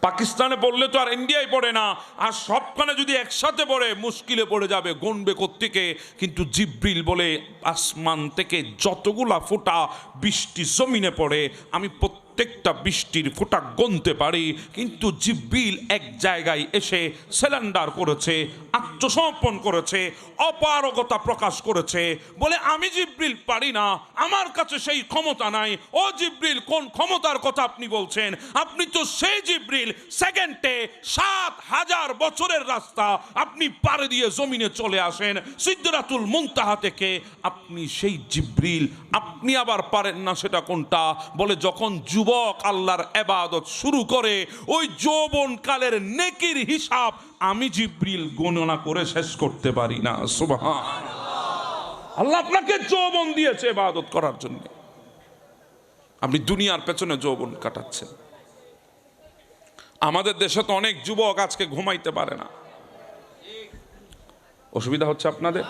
পাকিস্তানে পড়লে তো আর ইন্ডিয়ায় পড়ে না, আর সবখানে যদি একসাথে পড়ে মুশকিলে পড়ে যাবে, গুনবে কোত্থেকে? কিন্তু জিবরিল বলে আসমান থেকে যতগুলা ফোঁটা বৃষ্টি জমিনে পড়ে, আমি প্রত্যেকটা বৃষ্টির ফোঁটা গুনতে পারি। কিন্তু জিবরিল এক জায়গায় এসে সিলিন্ডার করেছে, আত্মসমর্পণ করেছে, অপারগতা প্রকাশ করেছে, বলে আমি জিবরিল পারি না, আমার কাছে সেই ক্ষমতা নাই। ও জিবরিল, কোন ক্ষমতার কথা আপনি বলছেন? আপনি তো সেই জিবরিল, সেকেন্ডে ৭,০০০ বছরের রাস্তা আপনি পাড়ি দিয়ে জমিনে চলে আসেন সিদরাতুল মুনতাহা থেকে। আপনি সেই জিবরিল, আপনি আবার পারেন না সেটা কোনটা? বলে যখন যুবক আল্লাহর ইবাদত শুরু করে, ওই যৌবন কালের নেকির হিসাব আমি জিবরিল গণনা করে শেষ করতে পারি না। সুবহানাল্লাহ। আল্লাহ আপনাকে যৌবন দিয়েছে ইবাদত করার জন্য, আপনি দুনিয়ার পেছনে যৌবন কাটাচ্ছেন। আমাদের দেশে তো অনেক যুবক আজকে ঘুমাইতে পারে না। অসুবিধা হচ্ছে আপনাদের?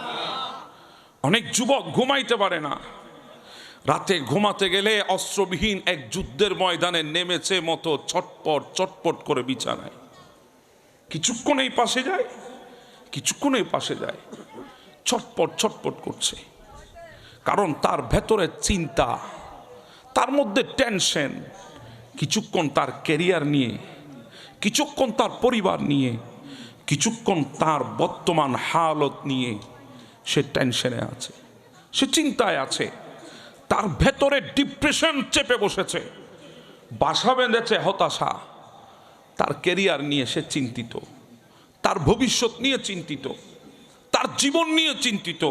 অনেক যুবক ঘুমাইতে পারে না। রাতে ঘুমাতে গেলে অস্ত্রবিহীন এক যুদ্ধের ময়দানে নেমেছে মতো ছটপট ছটপট করে বিছানায়, কিছুক্ষণ এই পাশে যায়, কিছুক্ষণ এই পাশে যায়, ছটপট ছটপট করছে। কারণ তার ভেতরে চিন্তা, তার মধ্যে টেনশন, কিছুক্ষণ তার ক্যারিয়ার নিয়ে, কিছুক্ষণ তার পরিবার নিয়ে, কিছুক্ষণ তার বর্তমান হালত নিয়ে সে টেনশনে আছে, সে চিন্তায় আছে। তার ভেতরে ডিপ্রেশন চেপে বসেছে, বাসা বেঁধেছে হতাশা। তার ক্যারিয়ার নিয়ে সে চিন্তিত, তার ভবিষ্যৎ নিয়ে চিন্তিত, তার জীবন নিয়ে চিন্তিত,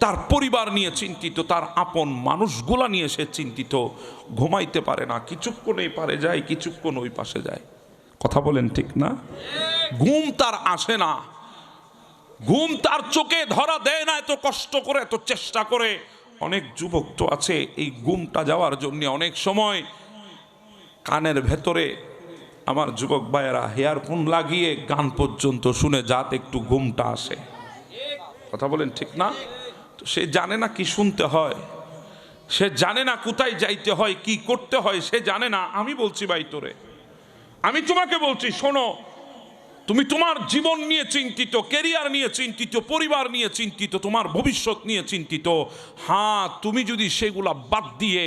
তার পরিবার নিয়ে চিন্তিত, তার আপন মানুষগুলা নিয়ে সে চিন্তিত। ঘুমাইতে পারে না, কিছুক্ষণ এই পারে যায়, কিছুক্ষণ ওই পাশে যায়। কথা বলেন ঠিক না? ঘুম তার আসে না, ঘুম তার চোখে ধরা দেয় না, এত কষ্ট করে, এত চেষ্টা করে। অনেক যুবক তো আছে এই ঘুমটা যাওয়ার জন্য অনেক সময় কানের ভেতরে, আমার যুবক ভাইয়েরা, হেয়ারফোন লাগিয়ে গান পর্যন্ত শুনে যাতে একটু ঘুমটা আসে। কথা বলেন ঠিক না? তো সে জানে না কি শুনতে হয়, সে জানে না কোথায় যাইতে হয়, কি করতে হয়, সে জানে না। আমি বলছি ভাই তোরে, আমি তোমাকে বলছি, শোনো, তুমি তোমার জীবন নিয়ে চিন্তিত, ক্যারিয়ার নিয়ে চিন্তিত, পরিবার নিয়ে চিন্তিত, তোমার ভবিষ্যৎ নিয়ে চিন্তিত। হ্যাঁ, তুমি যদি সেগুলা বাদ দিয়ে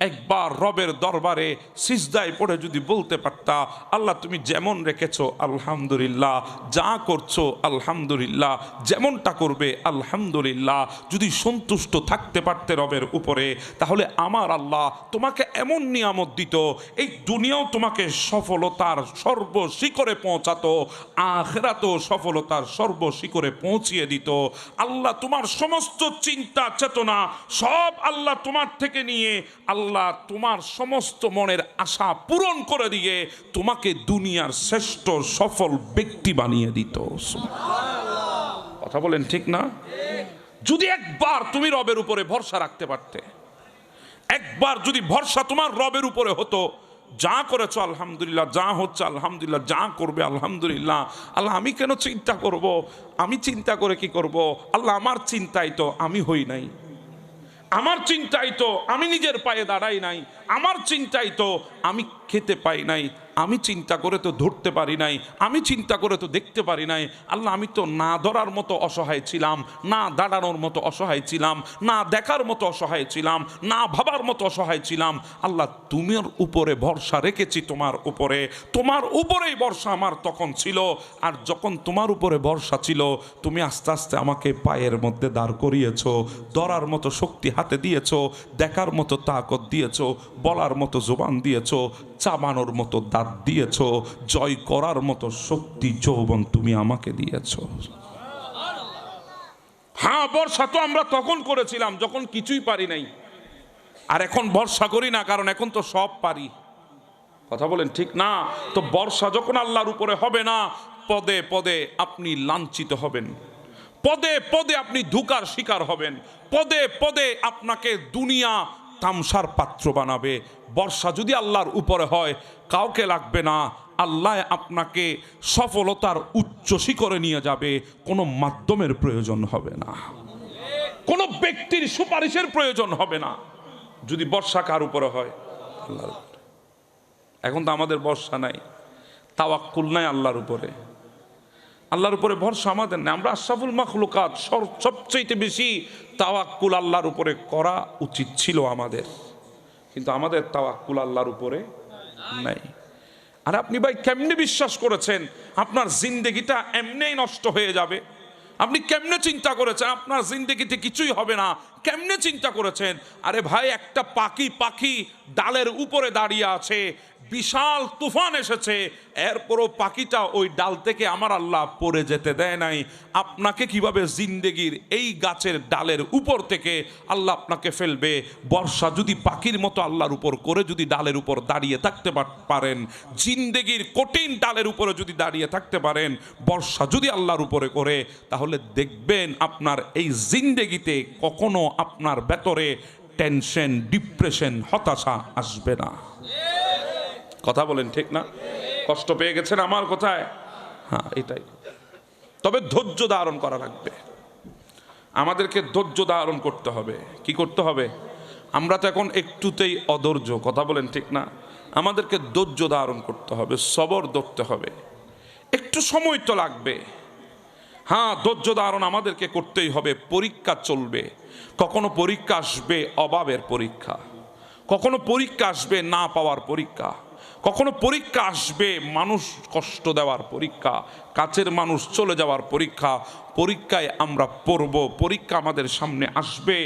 একবার রবের দরবারে সিজদায় পড়ে যদি বলতে পারতা, আল্লাহ তুমি যেমন রেখেছো আলহামদুলিল্লাহ, যা করছো আলহামদুলিল্লাহ, যেমনটা করবে আলহামদুলিল্লাহ, যদি সন্তুষ্ট থাকতে পারতে রবের উপরে, তাহলে আমার আল্লাহ তোমাকে এমন নিয়ামত দিত, এই দুনিয়াও তোমাকে সফলতার সর্বশিখরে পৌঁছাতো, আখিরাতেও সফলতার সর্বশিখরে পৌঁছিয়ে দিত। আল্লাহ তোমার সমস্ত চিন্তা চেতনা সব আল্লাহ তোমার থেকে নিয়ে আল্লাহ তোমার সমস্ত মনের আশা পূরণ করে দিয়ে তোমাকে দুনিয়ার শ্রেষ্ঠ সফল ব্যক্তি বানিয়ে দিত। কথা বলেন ঠিক না? যদি একবার তুমি রবের উপরে ভরসা রাখতে পারতে, একবার যদি ভরসা তোমার রবের উপরে হতো, যা করেছো আলহামদুলিল্লাহ, যা হচ্ছে আলহামদুলিল্লাহ, যা করবে আলহামদুলিল্লাহ, আল্লাহ আমি কেন চিন্তা করব, আমি চিন্তা করে কি করব, আল্লাহ আমার চিন্তাই তো আমি হই নাই, আমার চিন্তাই তো আমি নিজের পায়ে দাঁড়াই নাই, আমার চিন্তাই তো আমি খেতে পাই নাই, আমি চিন্তা করে তো ধরতে পারি নাই, আমি চিন্তা করে তো দেখতে পারি নাই, আল্লাহ আমি তো না ধরার মতো অসহায় ছিলাম, না দাঁড়ানোর মতো অসহায় ছিলাম, না দেখার মতো অসহায় ছিলাম, না ভাবার মতো অসহায় ছিলাম। আল্লাহ তোমার উপরে ভরসা রেখেছি, তোমার উপরেই ভরসা আমার তখন ছিল। আর যখন তোমার উপরে ভরসা ছিল, তুমি আস্তে আস্তে আমাকে পায়ের মধ্যে দাঁড় করিয়েছো, ধরার মতো শক্তি হাতে দিয়েছো, দেখার মতো তাকত দিয়েছো, বলার মতো জবান দিয়েছো, চাবানোর মতো দাঁত দিয়েছো, জয় করার মতো শক্তি যৌবন তুমি আমাকে দিয়েছো। হ্যাঁ, ভরসা তো আমরা তখন করেছিলাম যখন কিছুই পারি নাই, আর এখন ভরসা করি না, কারণ এখন তো সব পারি। কথা বলেন ঠিক না? তো ভরসা যখন আল্লাহর উপরে হবে না, পদে পদে আপনি লাঞ্ছিত হবেন, পদে পদে আপনি ধোঁকার শিকার হবেন, পদে পদে আপনাকে দুনিয়া তামসার পাত্র বানাবে। ভরসা যদি আল্লাহর উপরে হয়, কাউকে লাগবে না, আল্লাহ আপনাকে সফলতার উচ্চ শিখরে নিয়ে যাবে, কোনো মাধ্যমের প্রয়োজন হবে না, কোনো ব্যক্তির সুপারিশের প্রয়োজন হবে না, যদি ভরসা কার উপরে হয়, আল্লাহর উপরে। এখন তো আমাদের ভরসা নাই, তাওয়াক্কুল নাই আল্লাহর উপরে, আল্লাহর উপরে ভরসা আমাদের নেই। আমরা আশরাফুল মাখলুকাত, সবচেয়ে বেশি তাওয়াক্কুল আল্লাহর উপরে করা উচিত ছিল আমাদের, কিন্তু আমাদের তাওয়াক্কুল আল্লাহর উপরে নাই। আর আপনি ভাই কেমনে বিশ্বাস করেছেন আপনার জিন্দেগিটা এমনিই নষ্ট হয়ে যাবে? আপনি কেমনে চিন্তা করেছেন আপনার জিন্দেগিতে কিছুই হবে না? কেমনে চিন্তা করেছেন? আরে ভাই, একটা পাখি ডালের উপরে দাঁড়িয়ে আছে, বিশাল তুফান এসেছে, এরপরও পাখিটা ওই ডাল থেকে আমার আল্লাহ পড়ে যেতে দেয় নাই। আপনাকে কিভাবে জিন্দেগির এই গাছের ডালের উপর থেকে আল্লাহ আপনাকে ফেলবে? বর্ষা যদি পাখির মতো আল্লাহর উপর করে যদি ডালের উপর দাঁড়িয়ে থাকতে পারেন, জিন্দেগির কঠিন ডালের উপরে যদি দাঁড়িয়ে থাকতে পারেন, বর্ষা যদি আল্লাহর উপরে করে, তাহলে দেখবেন আপনার এই জিন্দেগিতে কখনো আপনার ভেতরে টেনশন, ডিপ্রেশন, হতাশা আসবে না। কথা বলেন ঠিক না? কষ্ট পেয়ে গেছেন আমার কথায়? হ্যাঁ, এটাই। তবে ধৈর্য ধারণ করা লাগবে, আমাদেরকে ধৈর্য ধারণ করতে হবে। কি করতে হবে? আমরা তো এখন একটুতেই অধৈর্য। কথা বলেন ঠিক না? আমাদেরকে ধৈর্য ধারণ করতে হবে, সবর ধরতে হবে, একটু সময় তো লাগবে। হ্যাঁ, ধৈর্য ধারণ আমাদেরকে করতেই হবে। পরীক্ষা চলবে, কখনো পরীক্ষা আসবে অভাবের পরীক্ষা, কখনো পরীক্ষা আসবে না পাওয়ার পরীক্ষা, কখনো পরীক্ষা আসবে মানুষ কষ্ট দেওয়ার পরীক্ষা, কাছের মানুষ চলে যাওয়ার পরীক্ষা। পরীক্ষায় আমরা পড়ব, পরীক্ষা আমাদের সামনে আসবে,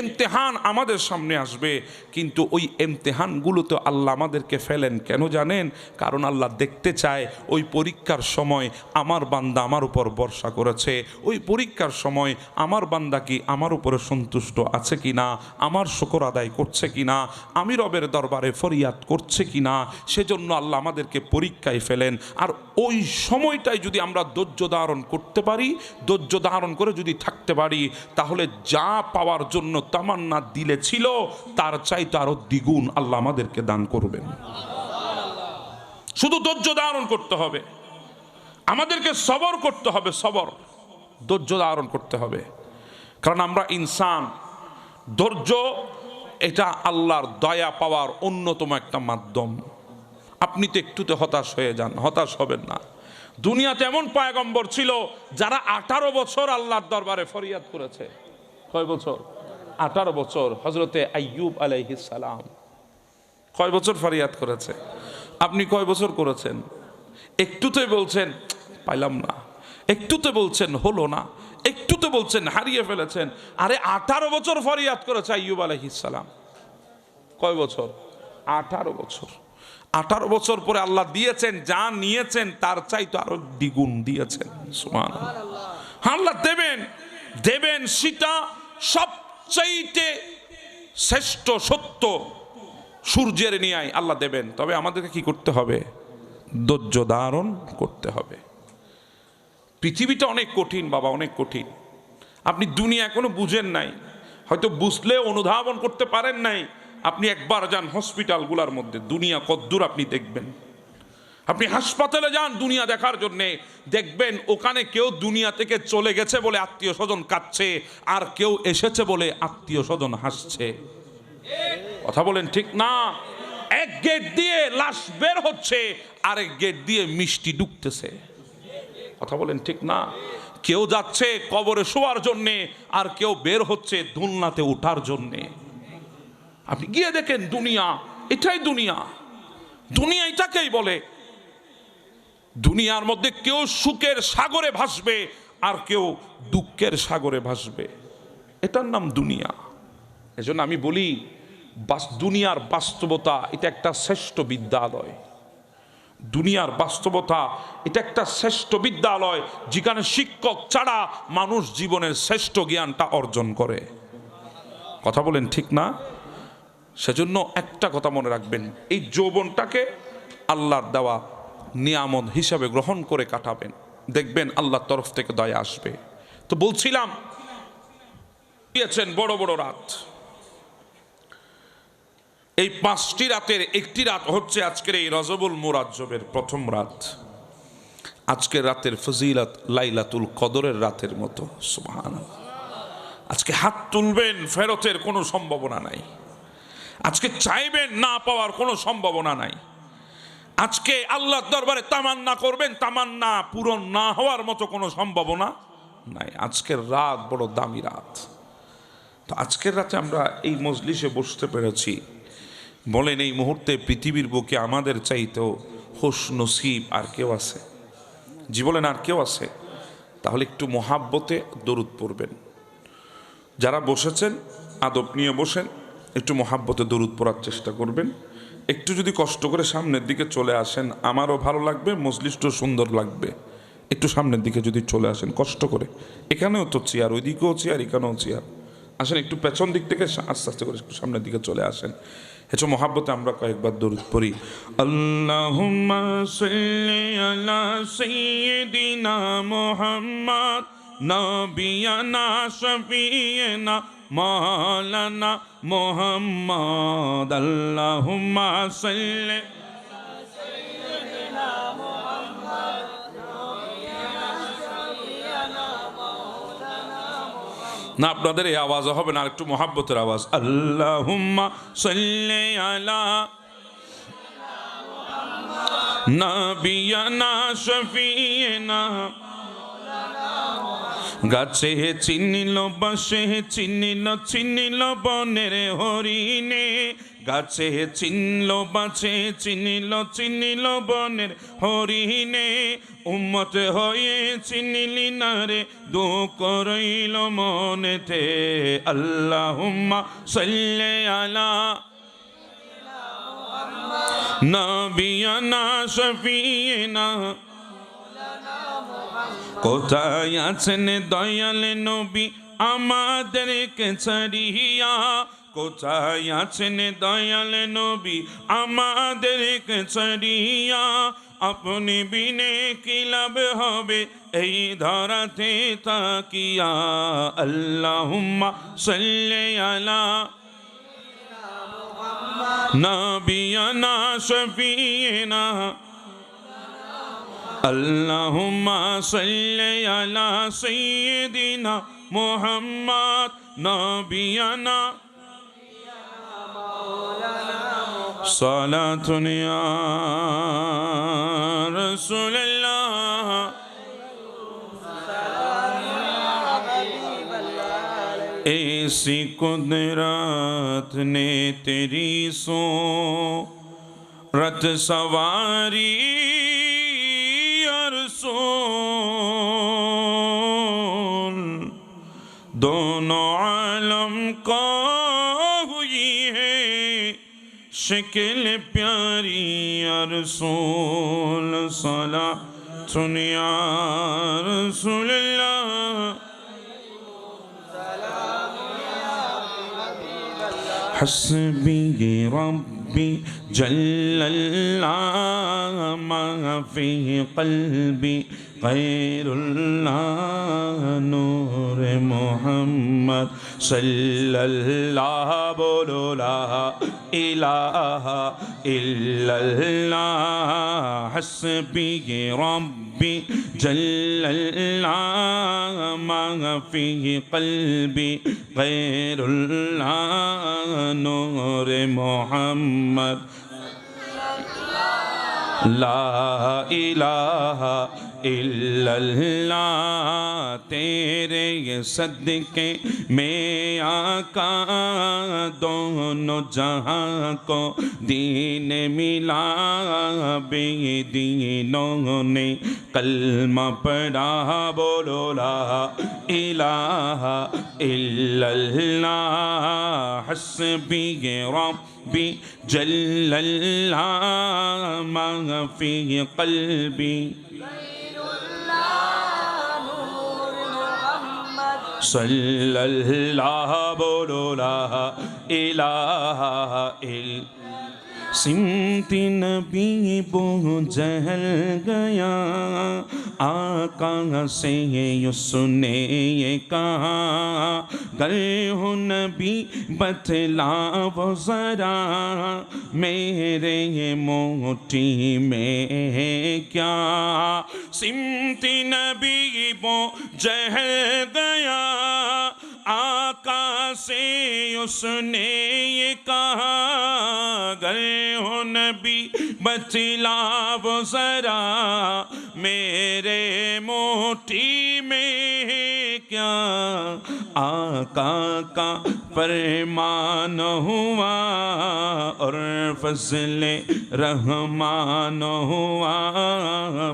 ইমতিহান আমাদের সামনে আসবে। কিন্তু ওই ইমতিহানগুলো তো আল্লাহ আমাদেরকে ফেলেন কেন জানেন? কারণ আল্লাহ দেখতে চায় ওই পরীক্ষার সময় আমার বান্দা আমার উপর ভরসা করেছে, ওই পরীক্ষার সময় আমার বান্দা কি আমার উপরে সন্তুষ্ট আছে কি না, আমার শুকর আদায় করছে কি না, আমি রবের দরবারে ফরিয়াদ করছে কি না। সেজন্য আল্লাহ আমাদেরকে পরীক্ষায় ফেলেন। আর ওই সময়টাই যদি আমরা ধৈর্য ধারণ করতে পারি, ধৈর্য ধারণ করে যদি থাকতে পারি, তাহলে যা পাওয়ার জন্য তামান্না দিলে ছিল তার চাইতে আরো দ্বিগুণ আল্লাহ আমাদেরকে দান করবেন। শুধু ধৈর্য ধারণ করতে হবে, আমাদেরকে সবর করতে হবে, সবর, ধৈর্য ধারণ করতে হবে। কারণ আমরা ইনসান, ধৈর্য এটা আল্লাহর দয়া পাওয়ার অন্যতম একটা মাধ্যম। আপনি তো একটুতে হতাশ হয়ে যান, হতাশ হবেন না। দুনিয়াতে এমন পয়গম্বর ছিল যারা 18 বছর আল্লাহর দরবারে ফরিয়াদ করেছে। কয় বছর? 18 বছর। হযরতে আইয়ুব আলাইহিস সালাম, কয় বছর ফরিয়াদ করেছে? আপনি কয় বছর করেছেন? একটুতে বলছেন পাইলাম না, একটুতে বলছেন হলো না, একটুতে বলছেন হারিয়ে ফেলেছেন। আরে 18 বছর ফরিয়াদ করেছে আইয়ুব আলাইহিস সালাম। কয় বছর? 18 বছর। 18 বছর পরে আল্লাহ দিয়েছেন, যা নিয়েছেন তার চাইতে আরো দ্বিগুণ দিয়েছেন। সুবহানাল্লাহ। আল্লাহ দেবেন দেবেন, সেটা সবচাইতে শ্রেষ্ঠ সত্য। সূর্যের ন্যায় আল্লাহ দেবেন, তবে আমাদেরকে কি করতে হবে? ধৈর্য ধারণ করতে হবে। পৃথিবীটা অনেক কঠিন বাবা, অনেক কঠিন। আপনি দুনিয়া এখনো বুঝেন নাই, হয়তো বুঝলে অনুধাবন করতে পারেন নাই। আপনি একবার যান হসপিটালগুলোর মধ্যে, দুনিয়া কদ্দূর আপনি দেখবেন। আপনি হাসপাতালে যান দুনিয়া দেখার জন্যে, দেখবেন ওখানে কেউ দুনিয়া থেকে চলে গেছে বলে আত্মীয় স্বজন কাঁদছে, আর কেউ এসেছে বলে আত্মীয় স্বজন হাসছে। কথা বলেন ঠিক না? এক গেট দিয়ে লাশ বের হচ্ছে, আরেক গেট দিয়ে মিষ্টি ঢুকতেছে। কথা বলেন ঠিক না? কেউ যাচ্ছে কবরে শোয়ার জন্যে, আর কেউ বের হচ্ছে দোলনাতে ওঠার জন্যে। আপনি গিয়ে দেখেন দুনিয়া, এটাই দুনিয়া। দুনিয়া এটাকেই বলে। দুনিয়ার মধ্যে কেউ সুখের সাগরে ভাসবে, আর কেউ দুঃখের সাগরে ভাসবে। এটার নাম দুনিয়া। এজন্য আমি বলি, দুনিয়ার বাস্তবতা এটা একটা শ্রেষ্ঠ বিদ্যালয়। দুনিয়ার বাস্তবতা এটা একটা শ্রেষ্ঠ বিদ্যালয়, যেখানে শিক্ষক ছাড়া মানুষ জীবনের শ্রেষ্ঠ জ্ঞানটা অর্জন করে। কথা বলেন ঠিক না? সেজন্য একটা কথা মনে রাখবেন, এই যৌবনটাকে আল্লাহর দেওয়া নিয়ামত হিসাবে গ্রহণ করে কাটাবেন, দেখবেন আল্লাহর তরফ থেকে দয়া আসবে। তো বলছিলাম, দিয়েছেন বড় বড় রাত। এই 5টি রাতের একটি রাত হচ্ছে আজকের এই রজবুল মুরাজ্জবের প্রথম রাত। আজকের রাতের ফজিলত লাইলাতুল কদরের রাতের মতো। সুবহানাল্লাহ। আজকে হাত তুলবেন, ফেরতের কোনো সম্ভাবনা নাই। আজকে চাইবেন, না পাওয়ার কোনো সম্ভাবনা নাই। আজকে আল্লাহর দরবারে তামান্না করবেন, তামান্না পূরণ না হওয়ার মতো কোনো সম্ভাবনা নাই। আজকের রাত বড় দামি রাত। তো আজকের রাতে আমরা এই মজলিসে বসতে পেরেছি। বলেন, এই মুহূর্তে পৃথিবীর বুকে আমাদের চাইতেও খুশ নসিব আর কেউ আছে? জি বলেন, আর কেউ আছে? তাহলে একটু মহাব্বতে দরুদ পড়বেন। যারা বসেছেন আদব নিয়ে বসেন, একটু মহাব্বতে দরুদ পড়ার চেষ্টা করবেন। একটু যদি কষ্ট করে সামনের দিকে চলে আসেন, আমারও ভালো লাগবে, মজলিসটাও সুন্দর লাগবে। একটু সামনের দিকে যদি চলে আসেন কষ্ট করে, এখানেও তো চেয়ার, ওইদিকেও চেয়ার, এখানেও চেয়ার। আসেন একটু পেছন দিক থেকে আস্তে আস্তে করে একটু সামনের দিকে চলে আসেন। হেঁচো মহাব্বতে আমরা কয়েকবার দরুদ পড়ি। আল্লাহুম্মা সাল্লি আলা সাইয়্যিদিনা মুহাম্মদ নবিয়ানা শফিয়না মাওলানা মুহাম্মদ। আল্লাহুম্মা সাল্লি না, আপনাদের এই আওয়াজ হবে না, আর একটু মহাব্বতের আওয়াজ। আল্লাহুম্মা সাল্লি আলা নবিয়ানা শফিয়না। গাছে চিনিল বাসে চিনিল চিনিল বনের হরিণে, গাছে চিনল বাছে চিনিল চিনিল বনের হরিণে। উম্মত হয়ে চিনিলি না রে, দুঃখ রইল মনেতে। আল্লাহুম্মা সাল্লি আলা নবিয়ানা শফিয়না। কোথায় আছেন দয়াল নবী আমাদেরকে ছাড়িয়া? কোথায় আছেন দয়াল নবী আমাদেরকে ছাড়িয়া? আপনি বিনে কি লাভ হবে এই ধরাতে তাকিয়া? আল্লাহুম্মা সাল্লি আলা নবিয়ানা শফিয়না। আল্লাহুম্মা সাল্লি আলা সাইয়্যিদিনা মুহাম্মদ নবিয়ানা। সালাতুন ইয়া রাসূলুল্লাহ। এই ایسی قدرت نے تیری صورت سواری یا رسول، دونوں عالم کا ہوئی ہے شکل پیاری یا رسول، صلاۃ یا رسول اللہ، حسبی ربی جل اللہ ما فی قلبی غیر اللہ، نور محمد صلی اللہ، بولو لا الہ الا اللہ، حسبی ربی جل اللہ ما فی قلبی غیر اللہ، نور محمد لا الہ الا اللہ، تیرے یہ صدقے میں آقا دونوں جہاں کو دین ملا، بے دینوں نے کلمہ پڑھا، بولو لا الہ الا اللہ، حسبی ربی جل اللہ ما فی قلبی صلی اللہ، بولو لا الہ الا، سمت نبی بو جہل گیا، آقا سے اس نے یہ کہا، گر ہو نبی بتلاؤ ذرا میرے موٹی میں ہے کیا، سمت نبی بو جہل گیا، آقا سے اس نے یہ کہا، گر ہو نبی بتلاؤ ذرا میرے موٹی میں ہے کیا، آقا کا فرمان ہوا اور فضل رحمان ہوا،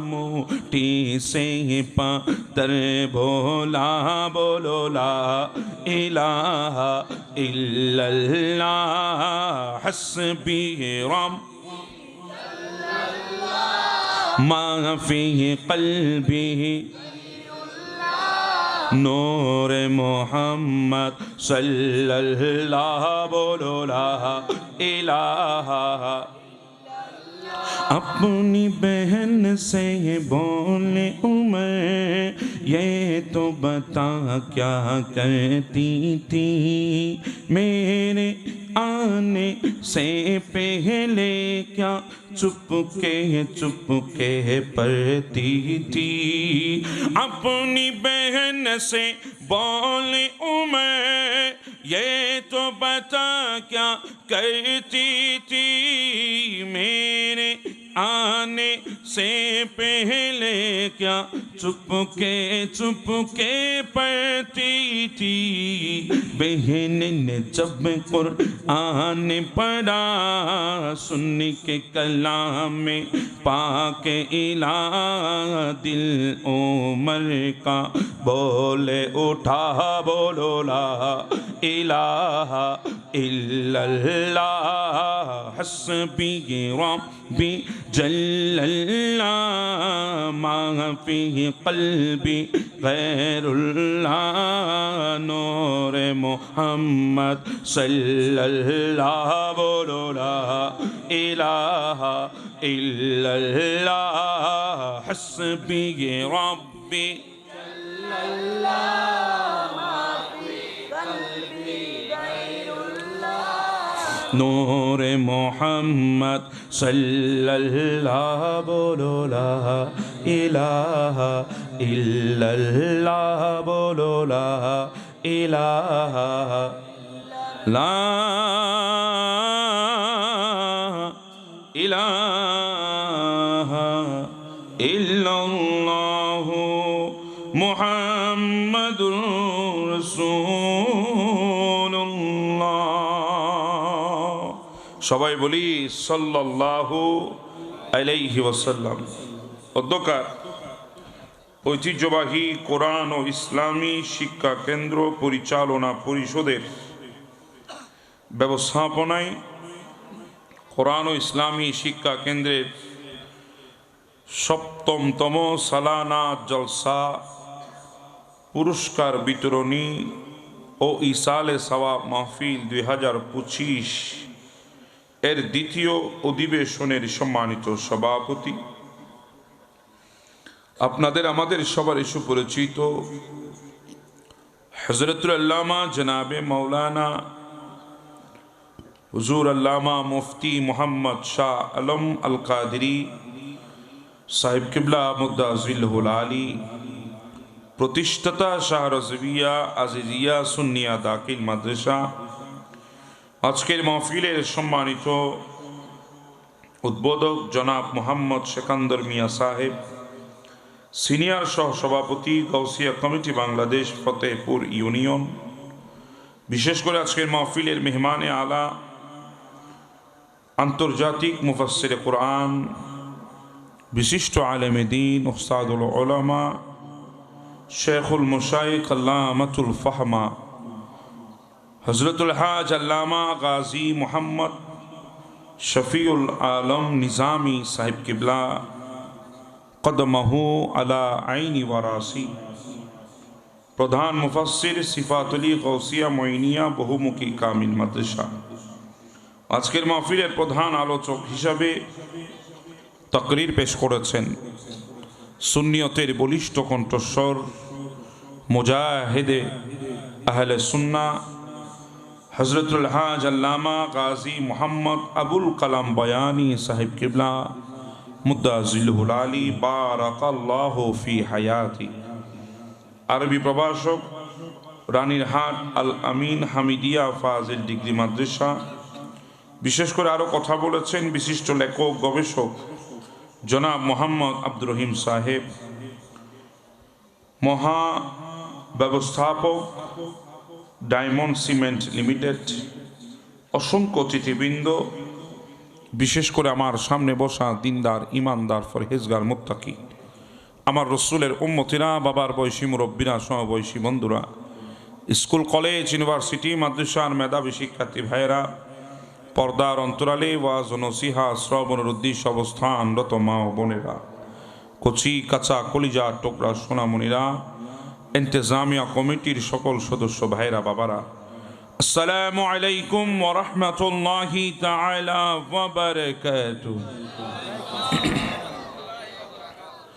موٹی سے پاتر بولا، بولو لا الہ الا اللہ، حسبی ربی ما فی قلبی نور محمد صلی اللہ، بولو لا الہ، اپنی بہن سے بولے عمر یہ تو بتا کیا کرتی تھی، میرے آنے سے پہلے کیا چپ کے پڑھتی تھی، اپنی بہن سے بولے عمر یہ تو بتا کیا کرتی تھی، میرے آنے سے پہلے کیا چپ کے پڑھتی تھی، بہن نے جب قرآن پڑھا سن کے کلام میں پاک الہ، دل عمر کا بولے اٹھا، بولو لا الہ الا اللہ، حسبی ربی جل اللہ ما فی قلبی غیر اللہ، نور محمد صلی اللہ، بولو لا الہ الا اللہ، حسبی ربی جل اللہ ما فی قلبی غیر اللہ، نور محمد صلی اللہ، بولو لا الہ الا اللہ، بولو لا الہ لا الہ الا اللہ محمد رسول সবাই বলি সাল্লাল্লাহু আলাইহি ওয়াসাল্লাম। অধ্যকার ঐতিহ্যবাহী কোরআন ও ইসলামী শিক্ষা কেন্দ্র পরিচালনা পরিষদের ব্যবস্থাপনায় কোরআন ও ইসলামী শিক্ষা কেন্দ্রের ৭ম সালানা জলসা পুরস্কার বিতরণী ও ইসালে সওয়াব মাহফিল ২০২৫ এর দ্বিতীয় অধিবেশনের সম্মানিত সভাপতি, আপনাদের আমাদের সবার সুপরিচিত হযরতুল আল্লামা জনাবে মাওলানা হুজুর আল্লামা মুফতি মুহাম্মদ শাহ আলম আল কাদরি সাহেব কিবলা মুদ্দাজিলহুল আলী, প্রতিষ্ঠাতা শাহ রাজবিয়া আজিজিয়া সুন্নিয়া দাখিল মাদ্রাসা, আজকের মাহফিলের সম্মানিত উদ্বোধক জনাব মোহাম্মদ সেকান্দর মিয়া সাহেব, সিনিয়র সহ সভাপতি গাউসিয়া কমিটি বাংলাদেশ ফতেহপুর ইউনিয়ন, বিশেষ করে আজকের মাহফিলের মেহমানে আলা আন্তর্জাতিক মুফাসসিরে কোরআন, বিশিষ্ট আলেমে দ্বীন, উস্তাদুল উলামা, শেখুল মুশাইখ আল্লামাতুল ফাহমা হযরতুল হাজ আল্লামা গাজী মুহাম্মদ শফিউল আলম নিজামি সাহেব কিবলা কদমহু আলা আইনি ওয়ারাসি, প্রধান মুফাসসির সিফাতুলি গাউসিয়া মঈনিয়া বহুমুখী কামিল মাদ্রাসা, আজকের মাহফিলের প্রধান আলোচক হিসাবে তাকরীর পেশ করেছেন সুন্নিয়তের বলিষ্ঠ কণ্ঠস্বর মুজাহিদে আহলে সুন্নাহ হযরতুল হাজ আল্লামা গাজী মুহাম্মদ আবুল কালাম বয়ানী সাহেব কিবলা মুদ্দাজিলহুল আলী বারাকাল্লাহু ফি হায়াতি, আরবি প্রভাষক রানীরহাট আল আমিন হামিদিয়া ফাজিল ডিগ্রি মাদ্রাসা, বিশেষ করে আরও কথা বলেছেন বিশিষ্ট লেখক গবেষক জনাব মোহাম্মদ আব্দুর রহিম সাহেব, মহা ব্যবস্থাপক ডায়মন্ড সিমেন্ট লিমিটেড, অসংখ্য অতিথিবৃন্দ, বিশেষ করে আমার সামনে বসা দিনদার ইমানদার ফরহেজগার মুত্তাকি আমার রসুলের উম্মতিরা, বাবার বয়সী মুরব্বীরা, সমবয়সী বন্ধুরা, স্কুল কলেজ ইউনিভার্সিটি মাদ্রাসার মেধাবী শিক্ষার্থী ভাইয়েরা, পর্দার অন্তরালে ওয়াজ ও নসিহা শ্রবণের উদ্দেশ্য অবস্থানরত মা ও বোনেরা, কচি কাঁচা কলিজা টোকরা সোনামণিরা, ইন্তেজামিয়া কমিটির সকল সদস্য ভাইরা, বাবারা, আসসালামু আলাইকুম ওয়া রাহমাতুল্লাহি তাআলা ওয়া বারাকাতুহু।